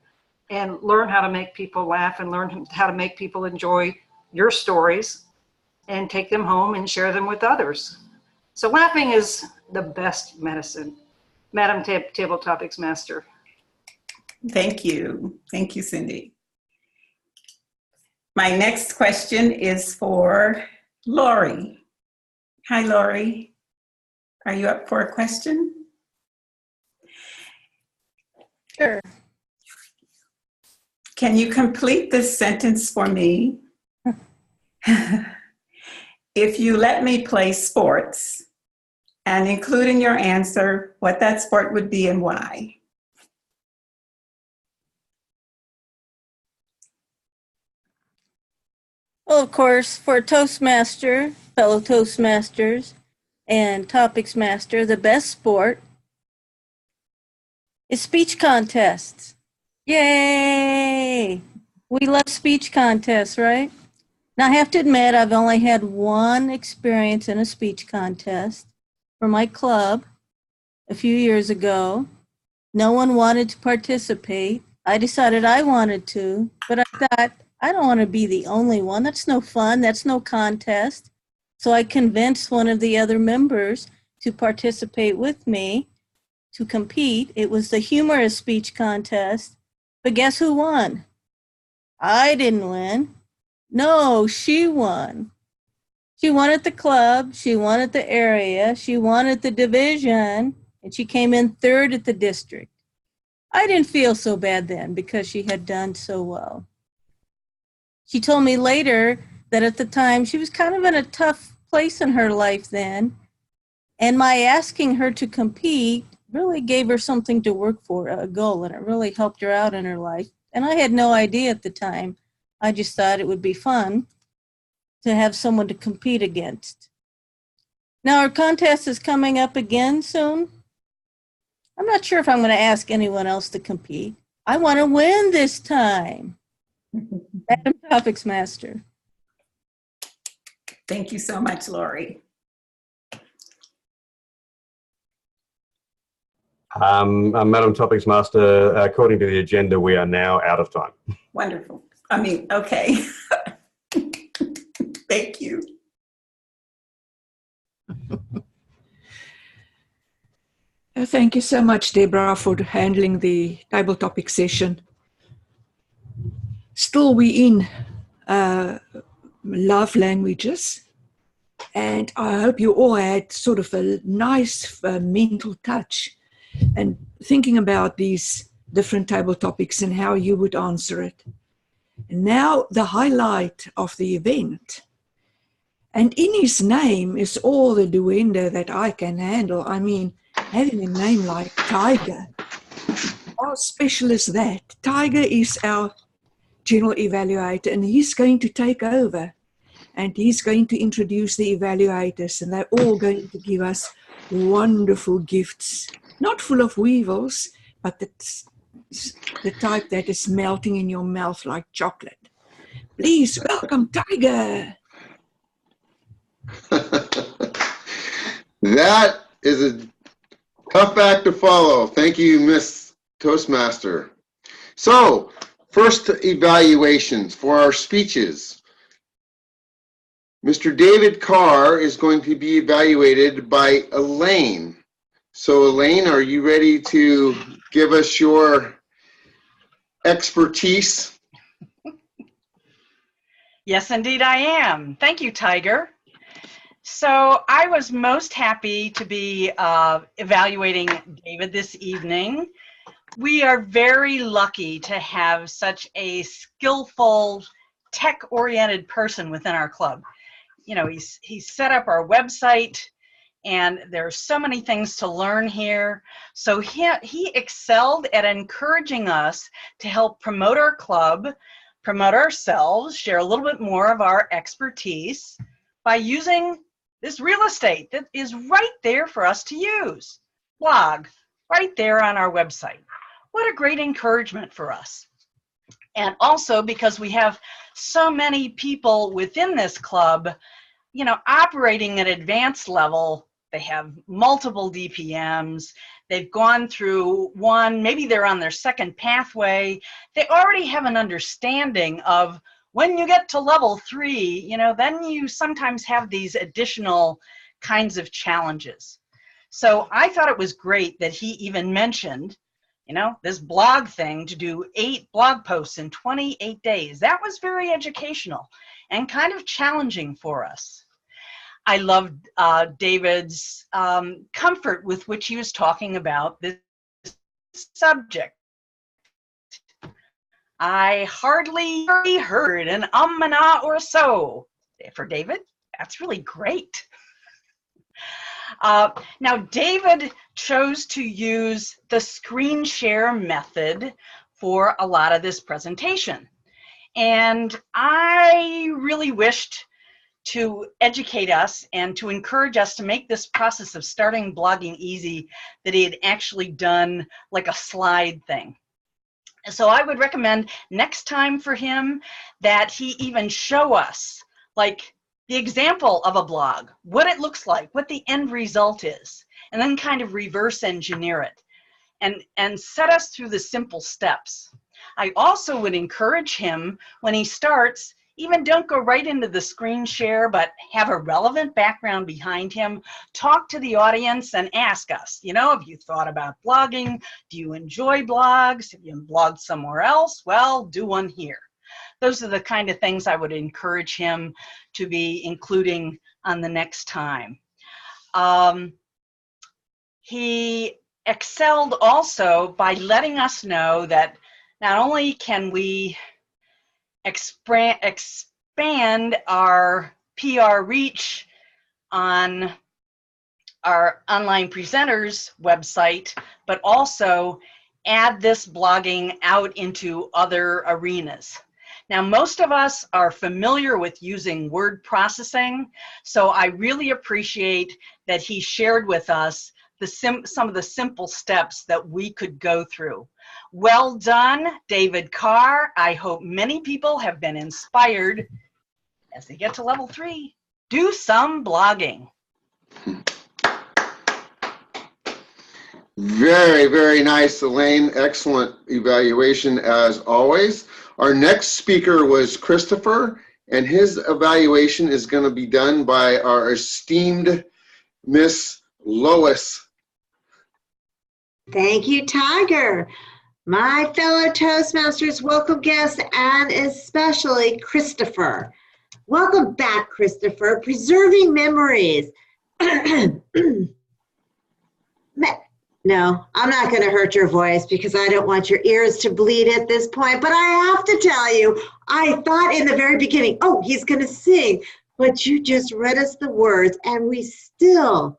and learn how to make people laugh and learn how to make people enjoy your stories and take them home and share them with others. So laughing is the best medicine. Madam Table Topics Master. Thank you. Thank you, Cindy. My next question is for Lori. Hi, Lori. Are you up for a question? Sure. Can you complete this sentence for me? If you let me play sports, and include in your answer what that sport would be and why. Well, of course, for a Toastmaster, fellow Toastmasters, and Topics Master, the best sport is speech contests. Yay! We love speech contests, right? Now, I have to admit, I've only had one experience in a speech contest for my club a few years ago. No one wanted to participate. I decided I wanted to, but I thought, I don't want to be the only one. That's no fun. That's no contest. So I convinced one of the other members to participate with me to compete. It was the humorous speech contest. But guess who won? I didn't win. No, she won. She won at the club. She won at the area. She won at the division. And she came in third at the district. I didn't feel so bad then because she had done so well. She told me later that at the time she was kind of in a tough place in her life then. And my asking her to compete really gave her something to work for, a goal, and it really helped her out in her life. And I had no idea at the time. I just thought it would be fun to have someone to compete against. Now our contest is coming up again soon. I'm not sure if I'm going to ask anyone else to compete. I want to win this time. Madam Topics Master. Thank you so much, Lori. Madam Topics Master, according to the agenda, we are now out of time. Wonderful. I mean, okay. Thank you. Thank you so much, Deborah, for handling the table topic session. Still, we in love languages, and I hope you all had sort of a nice mental touch and thinking about these different table topics and how you would answer it. And now the highlight of the event. And in his name is all the duendo that I can handle. I mean, having a name like Tiger, how special is that? Tiger is our general evaluator, and he's going to take over. And he's going to introduce the evaluators, and they're all going to give us wonderful gifts, not full of weevils, but the type that is melting in your mouth like chocolate. Please welcome Tiger. That is a tough act to follow. Thank you, Miss Toastmaster. So, first evaluations for our speeches. Mr. David Carr is going to be evaluated by Elaine. So, Elaine, are you ready to give us your expertise? Yes, indeed I am. Thank you, Tiger. So I was most happy to be evaluating David this evening. We are very lucky to have such a skillful, tech-oriented person within our club. You know, he's set up our website, and there's so many things to learn here. So he excelled at encouraging us to help promote our club, promote ourselves, share a little bit more of our expertise by using this real estate that is right there for us to use. Blog, right there on our website. What a great encouragement for us. And also because we have so many people within this club, you know, operating at advanced level. They have multiple DPMs. They've gone through one, maybe they're on their second pathway. They already have an understanding of when you get to level 3, you know, then you sometimes have these additional kinds of challenges. So I thought it was great that he even mentioned, you know, this blog thing to do 8 blog posts in 28 days. That was very educational and kind of challenging for us. I loved David's comfort with which he was talking about this subject. I hardly heard an and ah or so. For David, that's really great. Now, David chose to use the screen share method for a lot of this presentation. And I really wished to educate us and to encourage us to make this process of starting blogging easy, that he had actually done like a slide thing. So I would recommend next time for him that he even show us like the example of a blog, what it looks like, what the end result is, and then kind of reverse engineer it and set us through the simple steps. I also would encourage him when he starts, even don't go right into the screen share, but have a relevant background behind him. Talk to the audience and ask us, you know, have you thought about blogging? Do you enjoy blogs? Have you blogged somewhere else? Well, do one here. Those are the kind of things I would encourage him to be including on the next time. He excelled also by letting us know that not only can we expand our PR reach on our online presenters website, but also add this blogging out into other arenas. Now, most of us are familiar with using word processing, so I really appreciate that he shared with us some of the simple steps that we could go through. Well done, David Carr. I hope many people have been inspired as they get to level 3. Do some blogging. Very, very nice, Elaine. Excellent evaluation as always. Our next speaker was Christopher, and his evaluation is going to be done by our esteemed Miss Lois. Thank you, Tiger. My fellow Toastmasters, welcome guests, and especially Christopher. Welcome back, Christopher. Preserving memories. No, I'm not going to hurt your voice because I don't want your ears to bleed at this point, but I have to tell you, I thought in the very beginning, oh, he's going to sing. but you just read us the words and we still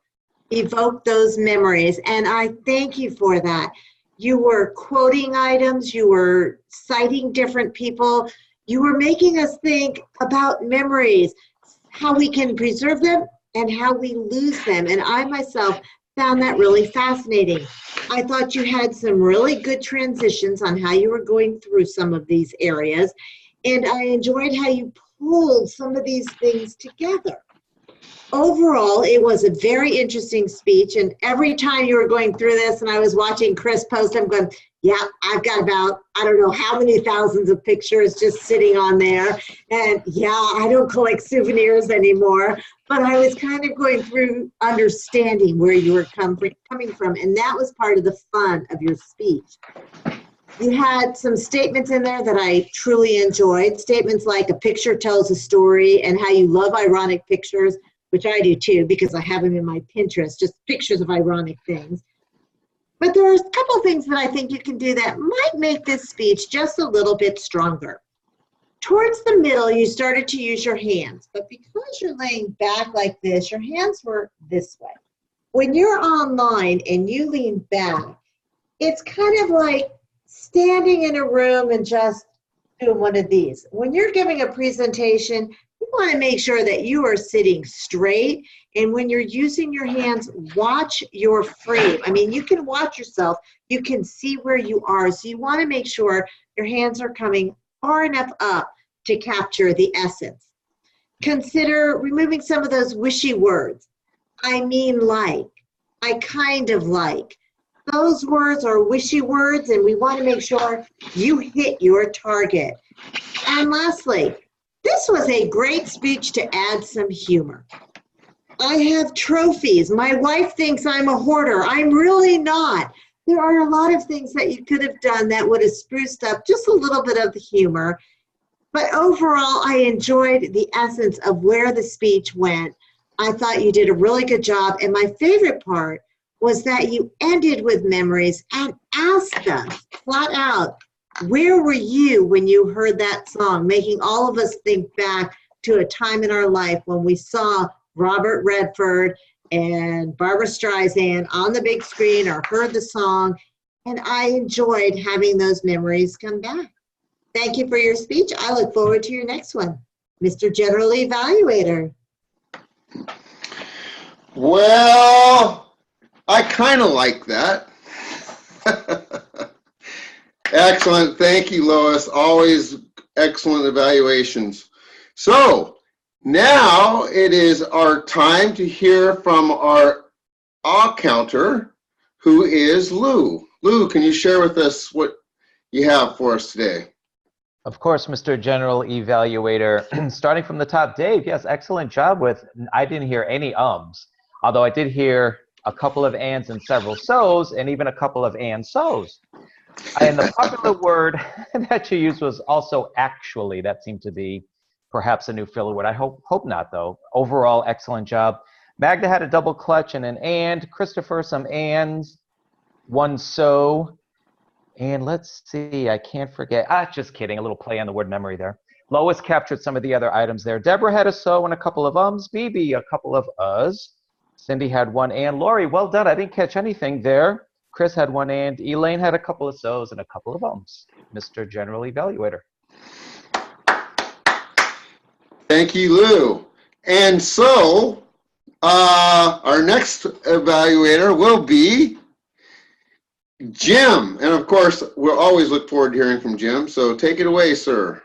evoke those memories. And I thank you for that. You were quoting items, you were citing different people, you were making us think about memories, how we can preserve them and how we lose them. And I myself found that really fascinating. I thought you had some really good transitions on how you were going through some of these areas. And I enjoyed how you pulled some of these things together. Overall, it was a very interesting speech. And every time you were going through this and I was watching Chris post, I'm going, yeah, I've got about, I don't know how many thousands of pictures just sitting on there. And yeah, I don't collect souvenirs anymore. But I was kind of going through understanding where you were coming from. And that was part of the fun of your speech. You had some statements in there that I truly enjoyed. Statements like a picture tells a story and how you love ironic pictures, which I do too, because I have them in my Pinterest, just pictures of ironic things. But there are a couple of things that I think you can do that might make this speech just a little bit stronger. Towards the middle, you started to use your hands, but because you're laying back like this, your hands were this way. When you're online and you lean back, it's kind of like standing in a room and just doing one of these. When you're giving a presentation, you want to make sure that you are sitting straight. And when you're using your hands, watch your frame. I mean, you can watch yourself. You can see where you are. So you want to make sure your hands are coming far enough up to capture the essence. Consider removing some of those wishy words. I mean like, I kind of like. Those words are wishy words, and we want to make sure you hit your target. And lastly, this was a great speech to add some humor. I have trophies. My wife thinks I'm a hoarder. I'm really not. There are a lot of things that you could have done that would have spruced up just a little bit of the humor. But overall, I enjoyed the essence of where the speech went. I thought you did a really good job. And my favorite part was that you ended with memories and asked us flat out, where were you when you heard that song? Making all of us think back to a time in our life when we saw Robert Redford and Barbara Streisand on the big screen or heard the song. And I enjoyed having those memories come back. Thank you for your speech. I look forward to your next one. Mr. General Evaluator. Well, I kind of like that. Excellent. Thank you, Lois. Always excellent evaluations. So now it is our time to hear from our counter, who is Lou. Lou, can you share with us what you have for us today? Of course, Mr. General Evaluator. Starting from the top, Dave, yes, excellent job with, I didn't hear any ums, although I did hear a couple of ands and several so's, and even a couple of and so's. And the popular word that you used was also actually. That seemed to be perhaps a new filler word. I hope not, though. Overall, excellent job. Magda had a double clutch and an and. Christopher, some ands, one so. And let's see, I can't forget. Just kidding, a little play on the word memory there. Lois captured some of the other items there. Deborah had a so and a couple of ums. Bibi, a couple of us. Cindy had one and. Lori, well done. I didn't catch anything there. Chris had one and. Elaine had a couple of so's and a couple of ums. Mr. General Evaluator. Thank you, Lou. And so, our next evaluator will be Jim. And of course, we'll always look forward to hearing from Jim. So take it away, sir.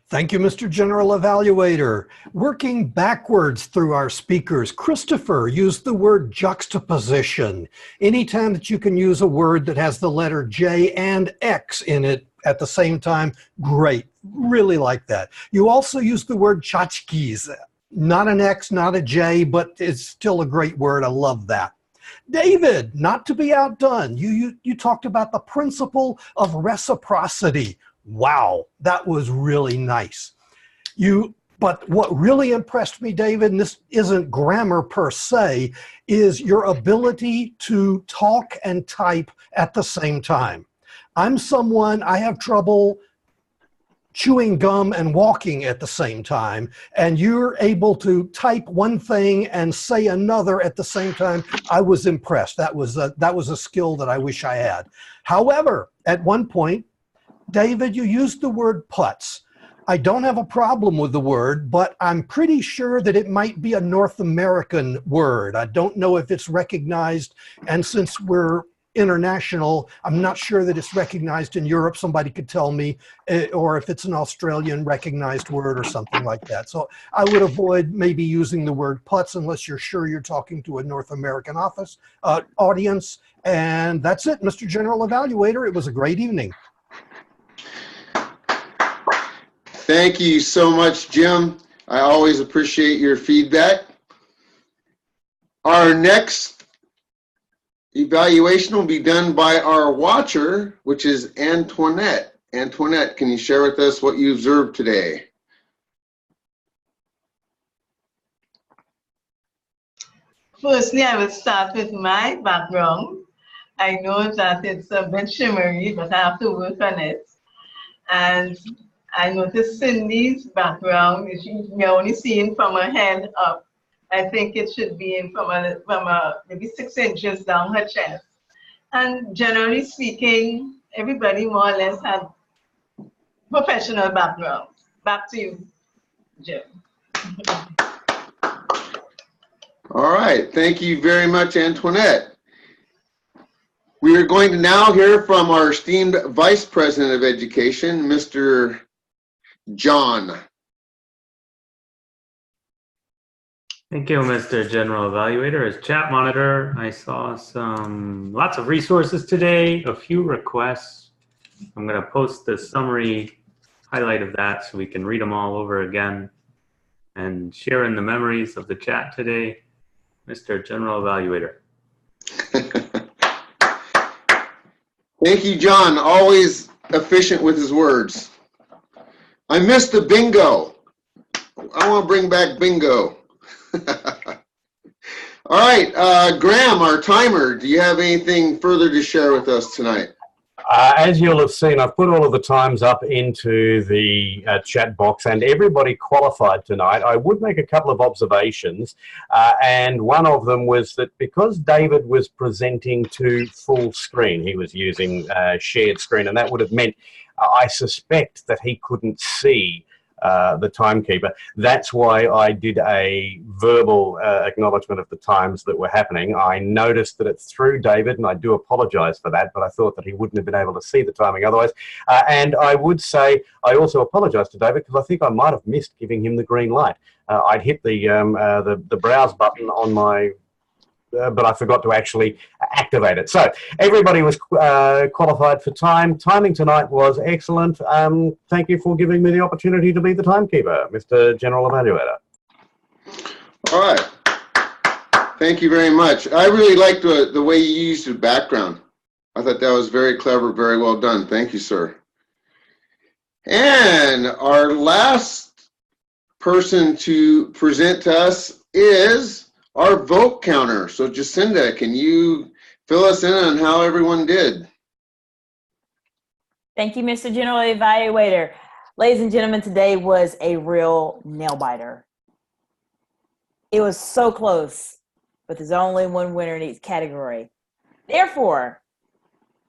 Thank you, Mr. General Evaluator. Working backwards through our speakers, Christopher used the word juxtaposition. Anytime that you can use a word that has the letter J and X in it at the same time, great. Really like that. You also used the word tchotchkes. Not an X, not a J, but it's still a great word. I love that. David, not to be outdone, you talked about the principle of reciprocity. Wow, that was really nice. But what really impressed me, David, and this isn't grammar per se, is your ability to talk and type at the same time. I'm someone, I have trouble chewing gum and walking at the same time, and you're able to type one thing and say another at the same time. I was impressed. That was a skill that I wish I had. However, at one point, David, you used the word putz. I don't have a problem with the word, but I'm pretty sure that it might be a North American word. I don't know if it's recognized, and since we're international, I'm not sure that it's recognized in Europe. Somebody could tell me, or if it's an Australian recognized word or something like that. So I would avoid maybe using the word putz unless you're sure you're talking to a North American audience. And that's it, Mr. General Evaluator. It was a great evening. Thank you so much, Jim. I always appreciate your feedback. Our next evaluation will be done by our watcher, which is Antoinette. Antoinette, can you share with us what you observed today? Firstly, I will start with my background. I know that it's a bit shimmery, but I have to work on it. And I noticed Cindy's background, you're only seeing from her head up. I think it should be in from maybe 6 inches down her chest. And generally speaking, everybody more or less had professional backgrounds. Back to you, Jim. All right, thank you very much, Antoinette. We are going to now hear from our esteemed Vice President of Education, Mr. John. Thank you, Mr. General Evaluator. As chat monitor, I saw lots of resources today, a few requests. I'm going to post the summary highlight of that so we can read them all over again and share in the memories of the chat today. Mr. General Evaluator. Thank you, John. Always efficient with his words. I missed the bingo. I want to bring back bingo. All right, Graham, our timer, do you have anything further to share with us tonight? As you'll have seen, I've put all of the times up into the chat box, and everybody qualified tonight. I would make a couple of observations, and one of them was that because David was presenting to full screen, he was using shared screen, and that would have meant, I suspect, that he couldn't see the timekeeper. That's why I did a verbal acknowledgement of the times that were happening. I noticed that it threw David, and I do apologize for that, but I thought that he wouldn't have been able to see the timing otherwise. And I would say I also apologize to David because I think I might have missed giving him the green light. I'd hit the browse button on my but I forgot to actually activate it. So everybody was qualified for time. Timing tonight was excellent. Thank you for giving me the opportunity to be the timekeeper, Mr. General Evaluator. All right. Thank you very much. I really liked the way you used your background. I thought that was very clever, very well done. Thank you, sir. And our last person to present to us is our vote counter. So Jacinda, can you fill us in on how everyone did? Thank you, Mr. General Evaluator. Ladies and gentlemen, today was a real nail biter. It was so close, but there's only one winner in each category. Therefore,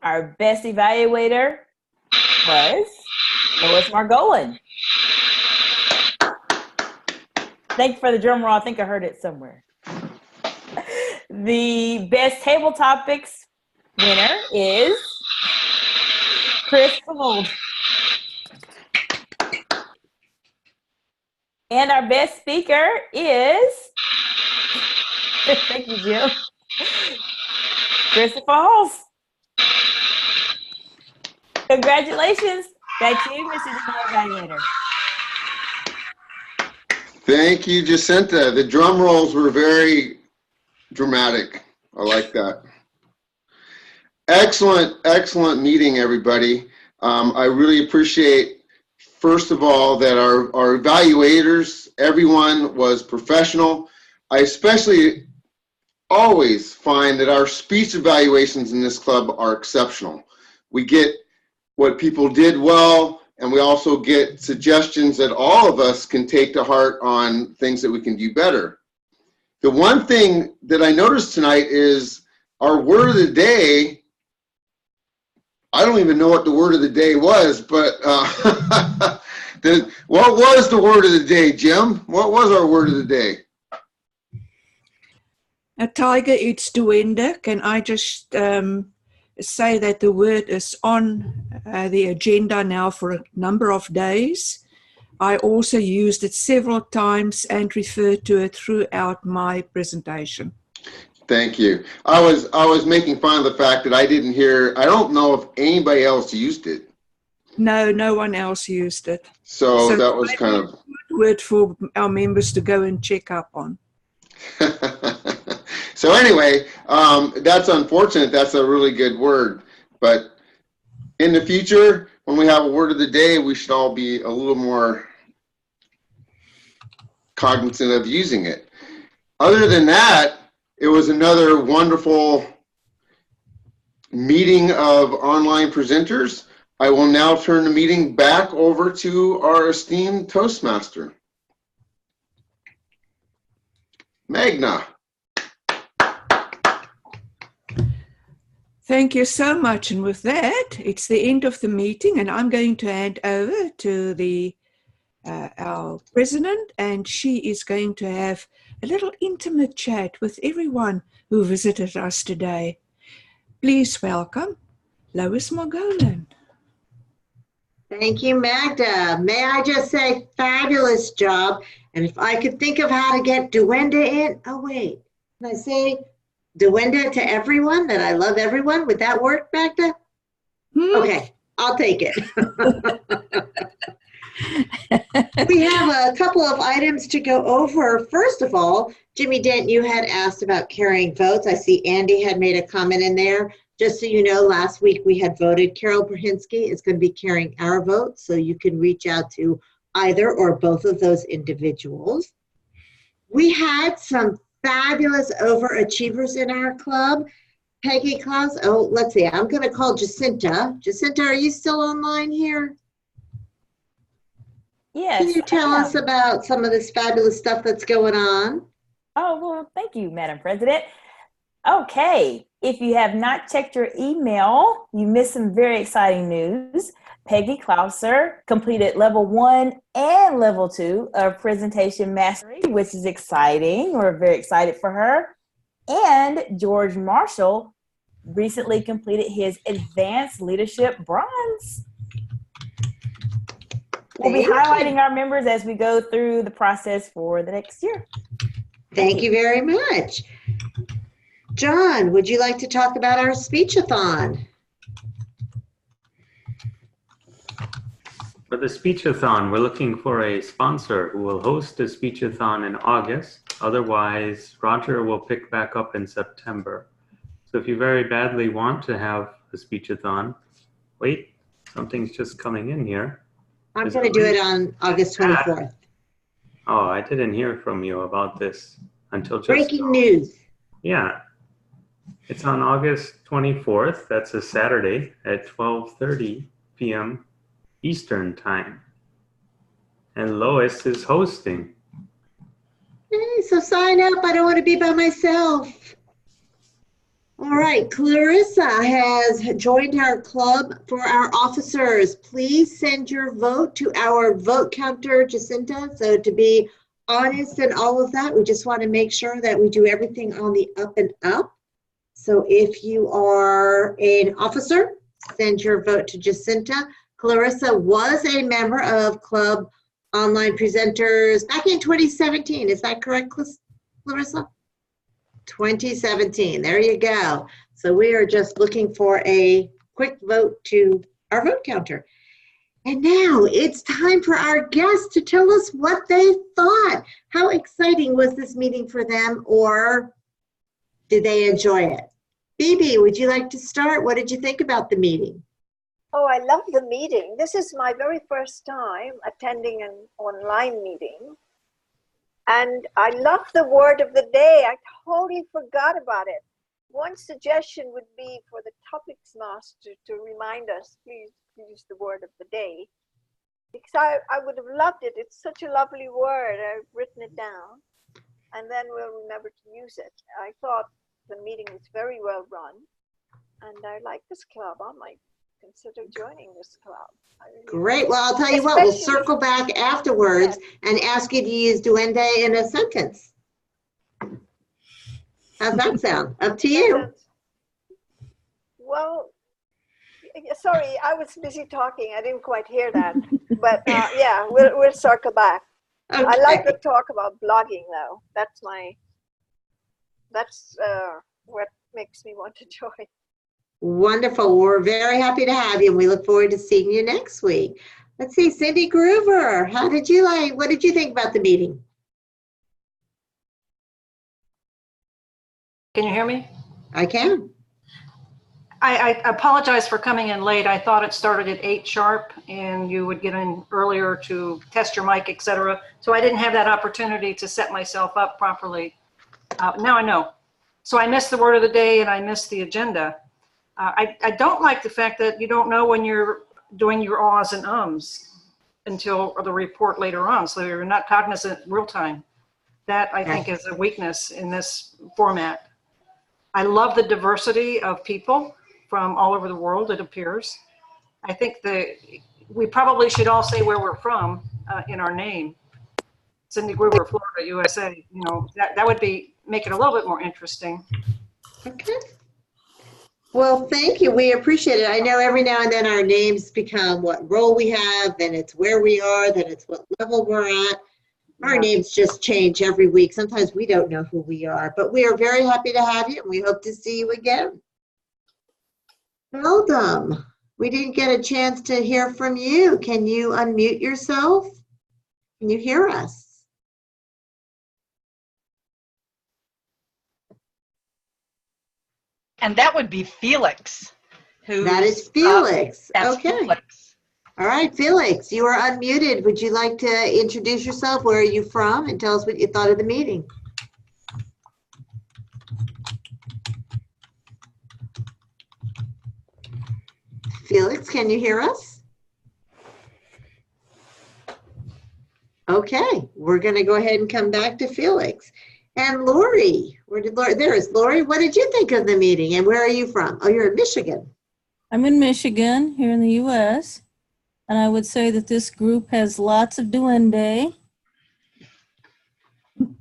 our best evaluator was Lois Margolin. Thank you for the drum roll. I think I heard it somewhere. The best table topics winner is Chris Gold. And our best speaker is, thank you, Jim, Christopher Hulse. Congratulations. Back to you, Mr. Evaluator. Thank you, Jacinta. The drum rolls were very dramatic. I like that. Excellent, excellent meeting, everybody. I really appreciate, first of all, that our evaluators, everyone was professional. I especially always find that our speech evaluations in this club are exceptional. We get what people did well, and we also get suggestions that all of us can take to heart on things that we can do better. The one thing that I noticed tonight is our word of the day. I don't even know what the word of the day was, but what was the word of the day, Jim? What was our word of the day? Tiger, it's duende. Can I just say that the word is on the agenda now for a number of days? I also used it several times and referred to it throughout my presentation. Thank you. I was making fun of the fact that I didn't hear. I don't know if anybody else used it. No, no one else used it. So that was kind of a good word for our members to go and check up on. So anyway, that's unfortunate. That's a really good word. But in the future, when we have a word of the day, we should all be a little more cognizant of using it. Other than that, it was another wonderful meeting of online presenters. I will now turn the meeting back over to our esteemed Toastmaster, Magna. Thank you so much. And with that, it's the end of the meeting, and I'm going to hand over to our president, and she is going to have a little intimate chat with everyone who visited us today. Please welcome Lois Margolin. Thank you, Magda. May I just say, fabulous job. And if I could think of how to get duende in, oh wait, can I say duende to everyone, that I love everyone? Would that work, Magda? Okay, I'll take it. We have a couple of items to go over. First of all, Jimmy Dent, you had asked about carrying votes. I see Andy had made a comment in there. Just so you know, last week we had voted Carol Perhinsky is going to be carrying our vote, so you can reach out to either or both of those individuals. We had some fabulous overachievers in our club. Peggy Klaus, oh, let's see, I'm going to call Jacinta. Jacinta, are you still online here? Yes. Can you tell us about some of this fabulous stuff that's going on? Oh, well, thank you, Madam President. Okay, if you have not checked your email, you missed some very exciting news. Peggy Klauser completed level 1 and level 2 of presentation mastery, which is exciting. We're very excited for her. And George Marshall recently completed his advanced leadership bronze. We'll be highlighting our members as we go through the process for the next year. Thank you very much. John, would you like to talk about our speechathon? For the speechathon, we're looking for a sponsor who will host a speechathon in August. Otherwise, Roger will pick back up in September. So if you very badly want to have a speechathon, wait, something's just coming in here. I'm going to do it on August 24th. Oh, I didn't hear from you about this until just breaking news. Yeah. It's on August 24th. That's a Saturday at 12:30 p.m. Eastern Time. And Lois is hosting. Hey, so sign up. I don't want to be by myself. All right, Clarissa has joined our club for our officers. Please send your vote to our vote counter, Jacinta. So to be honest and all of that, we just want to make sure that we do everything on the up and up. So if you are an officer, send your vote to Jacinta. Clarissa was a member of Club Online Presenters back in 2017. Is that correct, Clarissa? 2017. There you go. So we are just looking for a quick vote to our vote counter. And now it's time for our guests to tell us what they thought. How exciting was this meeting for them, or did they enjoy it? Phoebe, would you like to start? What did you think about the meeting? Oh, I love the meeting. This is my very first time attending an online meeting. And I love the word of the day. I totally forgot about it. One suggestion would be for the topics master to remind us, please use the word of the day. because I would have loved it. It's such a lovely word. I've written it down, and then we'll remember to use it. I thought the meeting was very well run, and I like this club. I might consider joining this club. Great. Well, I'll tell you what, we'll circle back afterwards and ask you to use duende in a sentence. How's that sound? Up to you. Well, sorry, I was busy talking. I didn't quite hear that. But yeah, we'll circle back. Okay. I like to talk about blogging, though. That's what makes me want to join. Wonderful. We're very happy to have you, and we look forward to seeing you next week. Let's see, Cindy Groover, what did you think about the meeting? Can you hear me? I can. I apologize for coming in late. I thought it started at 8 sharp and you would get in earlier to test your mic, etc. So I didn't have that opportunity to set myself up properly. Now I know. So I missed the word of the day and I missed the agenda. I don't like the fact that you don't know when you're doing your ahs and ums until the report later on. So you're not cognizant real time. That I think is a weakness in this format. I love the diversity of people from all over the world, it appears. I think we probably should all say where we're from in our name. Cindy Gruber, Florida, USA. You know, that would make it a little bit more interesting. Okay. Well, thank you. We appreciate it. I know every now and then our names become what role we have, then it's where we are, then it's what level we're at. Our names just change every week. Sometimes we don't know who we are, but we are very happy to have you and we hope to see you again. Seldom. We didn't get a chance to hear from you. Can you unmute yourself? Can you hear us? And that would be Felix. That is Felix. Okay. Felix. All right, Felix, you are unmuted. Would you like to introduce yourself? Where are you from? And tell us what you thought of the meeting. Felix, can you hear us? Okay, we're going to go ahead and come back to Felix. And Lori, where did Lori? There is Lori. What did you think of the meeting and where are you from? Oh, you're in Michigan. I'm in Michigan, here in the U.S., and I would say that this group has lots of duende.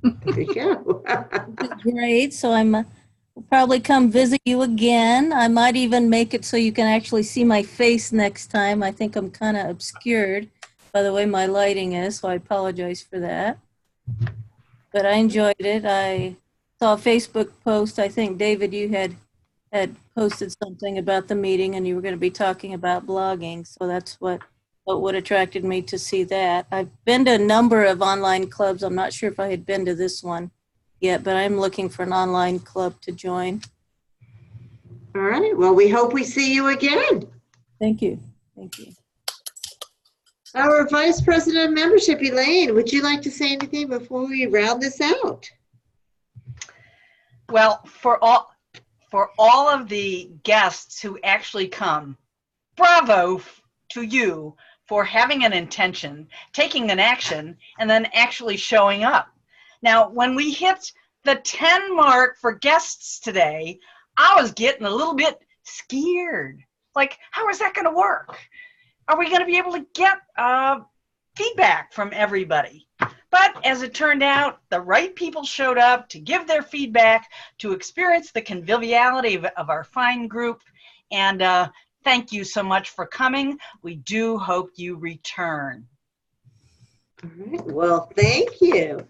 There you go. Great, so will probably come visit you again. I might even make it so you can actually see my face next time. I think I'm kind of obscured by the way my lighting is, so I apologize for that. But I enjoyed it. I saw a Facebook post. I think, David, you had posted something about the meeting and you were going to be talking about blogging. So that's what attracted me to see that. I've been to a number of online clubs. I'm not sure if I had been to this one yet, but I'm looking for an online club to join. All right. Well, we hope we see you again. Thank you. Thank you. Our Vice President of Membership, Elaine, would you like to say anything before we round this out? Well, for all of the guests who actually come, bravo to you for having an intention, taking an action, and then actually showing up. Now, when we hit the 10 mark for guests today, I was getting a little bit scared. Like, how is that going to work? Are we going to be able to get feedback from everybody? But as it turned out, the right people showed up to give their feedback, to experience the conviviality of our fine group. And thank you so much for coming. We do hope you return. All right. Well, thank you.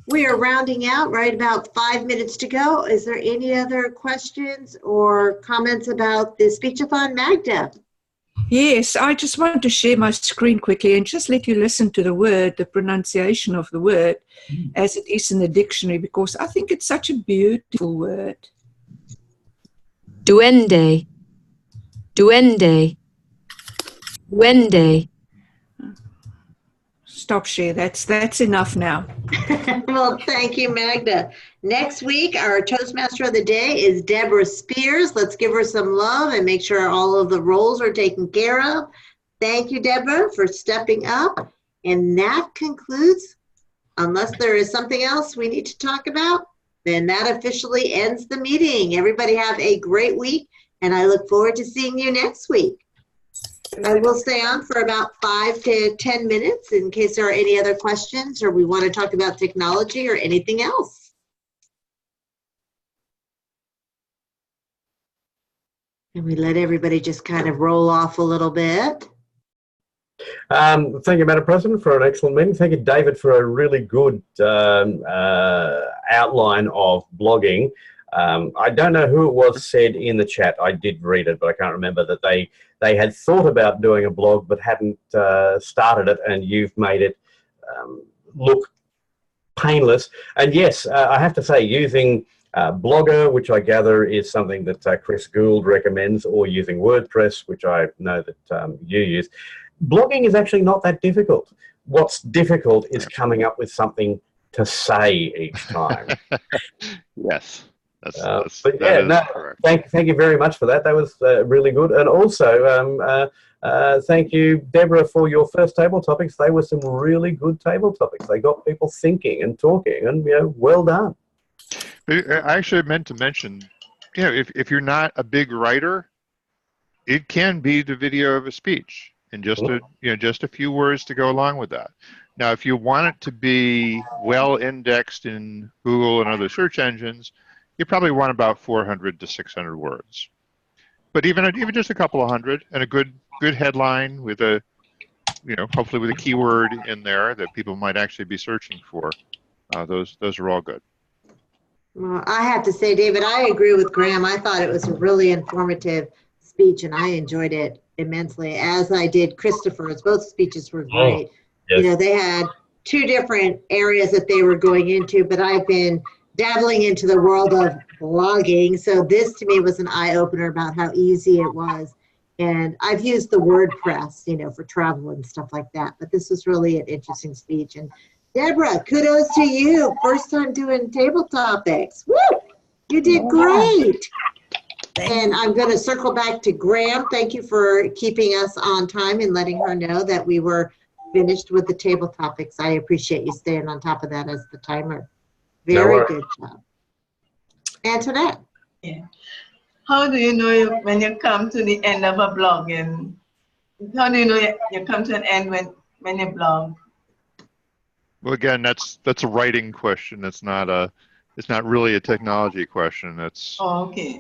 We are rounding out, right about 5 minutes to go. Is there any other questions or comments about the speech-a-thon, Magda? Yes, I just want to share my screen quickly and just let you listen to the word, the pronunciation of the word as it is in the dictionary, because I think it's such a beautiful word. Duende. Duende. Duende. Stop share. That's enough now. Well, thank you, Magda. Next week, our Toastmaster of the day is Deborah Spears. Let's give her some love and make sure all of the roles are taken care of. Thank you, Deborah, for stepping up. And that concludes, unless there is something else we need to talk about, then that officially ends the meeting. Everybody have a great week, and I look forward to seeing you next week. I will stay on for about 5 to 10 minutes in case there are any other questions or we want to talk about technology or anything else. And we let everybody just kind of roll off a little bit. Thank you, Madam President, for an excellent meeting. Thank you, David, for a really good outline of blogging. I don't know who it was said in the chat. I did read it, but I can't remember that they had thought about doing a blog but hadn't started it, and you've made it look painless. And yes, I have to say, using Blogger, which I gather is something that Chris Gould recommends, or using WordPress, which I know that you use, blogging is actually not that difficult. What's difficult is coming up with something to say each time. Yes. But yeah, no, thank you very much for that. That was really good. And also, thank you, Deborah, for your first table topics. They were some really good table topics. They got people thinking and talking, and well done. I actually meant to mention, if you're not a big writer, it can be the video of a speech, and just a few words to go along with that. Now, if you want it to be well indexed in Google and other search engines, you probably want about 400 to 600 words. But even just a couple of hundred, and a good headline with a, hopefully with a keyword in there that people might actually be searching for, those are all good. Well, I have to say, David, I agree with Graham. I thought it was a really informative speech, and I enjoyed it immensely, as I did Christopher's. Both speeches were great. Yes. They had 2 different areas that they were going into, but I've been dabbling into the world of blogging, so this to me was an eye-opener about how easy it was. And I've used the WordPress, for travel and stuff like that, but this was really an interesting speech. And Deborah, kudos to you. First time doing table topics. Woo! You did great. And I'm going to circle back to Graham. Thank you for keeping us on time and letting her know that we were finished with the table topics. I appreciate you staying on top of that as the timer. Very good job. Antoinette. Yeah. How do you know when you come to the end of a blog? And how do you know you come to an end when you blog? Well, again, that's a writing question. It's not really a technology question. It's okay.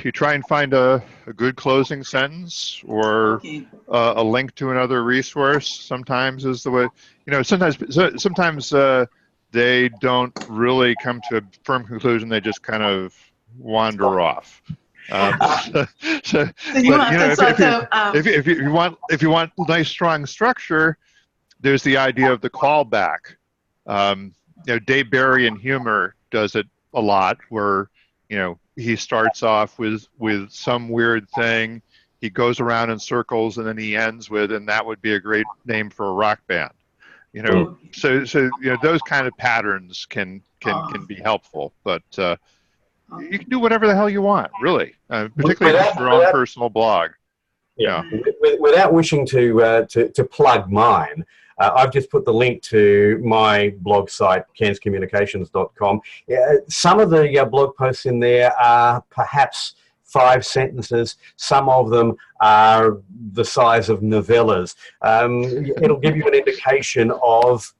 You try and find a good closing sentence, or a link to another resource. Sometimes is the way. Sometimes they don't really come to a firm conclusion. They just kind of wander off. If you want nice strong structure, there's the idea of the callback. Dave Barry in Humor does it a lot, where he starts off with some weird thing, he goes around in circles, and then he ends with, and that would be a great name for a rock band. So those kind of patterns can be helpful, but you can do whatever the hell you want, really, particularly if it's your own personal blog. Yeah. Without wishing to plug mine, I've just put the link to my blog site, cairnscommunications.com. Some of the blog posts in there are perhaps 5 sentences. Some of them are the size of novellas. It'll give you an indication of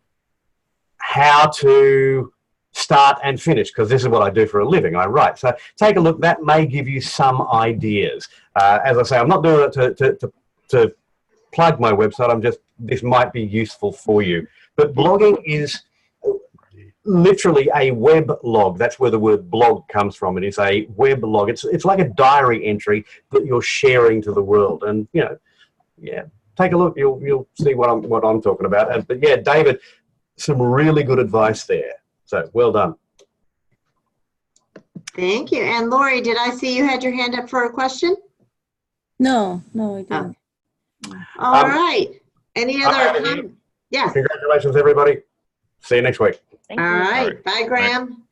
how to start and finish, because this is what I do for a living. I write. So take a look. That may give you some ideas. As I say, I'm not doing it to plug my website. This might be useful for you. But blogging is literally a web log. That's where the word blog comes from. It is a web log. It's like a diary entry that you're sharing to the world. And take a look. You'll see what I'm talking about. But yeah, David, some really good advice there. So well done. Thank you. And Lori, did I see you had your hand up for a question? No, I didn't. All right. Any other? Yes. Congratulations, everybody. See you next week. All right. Bye, Graham.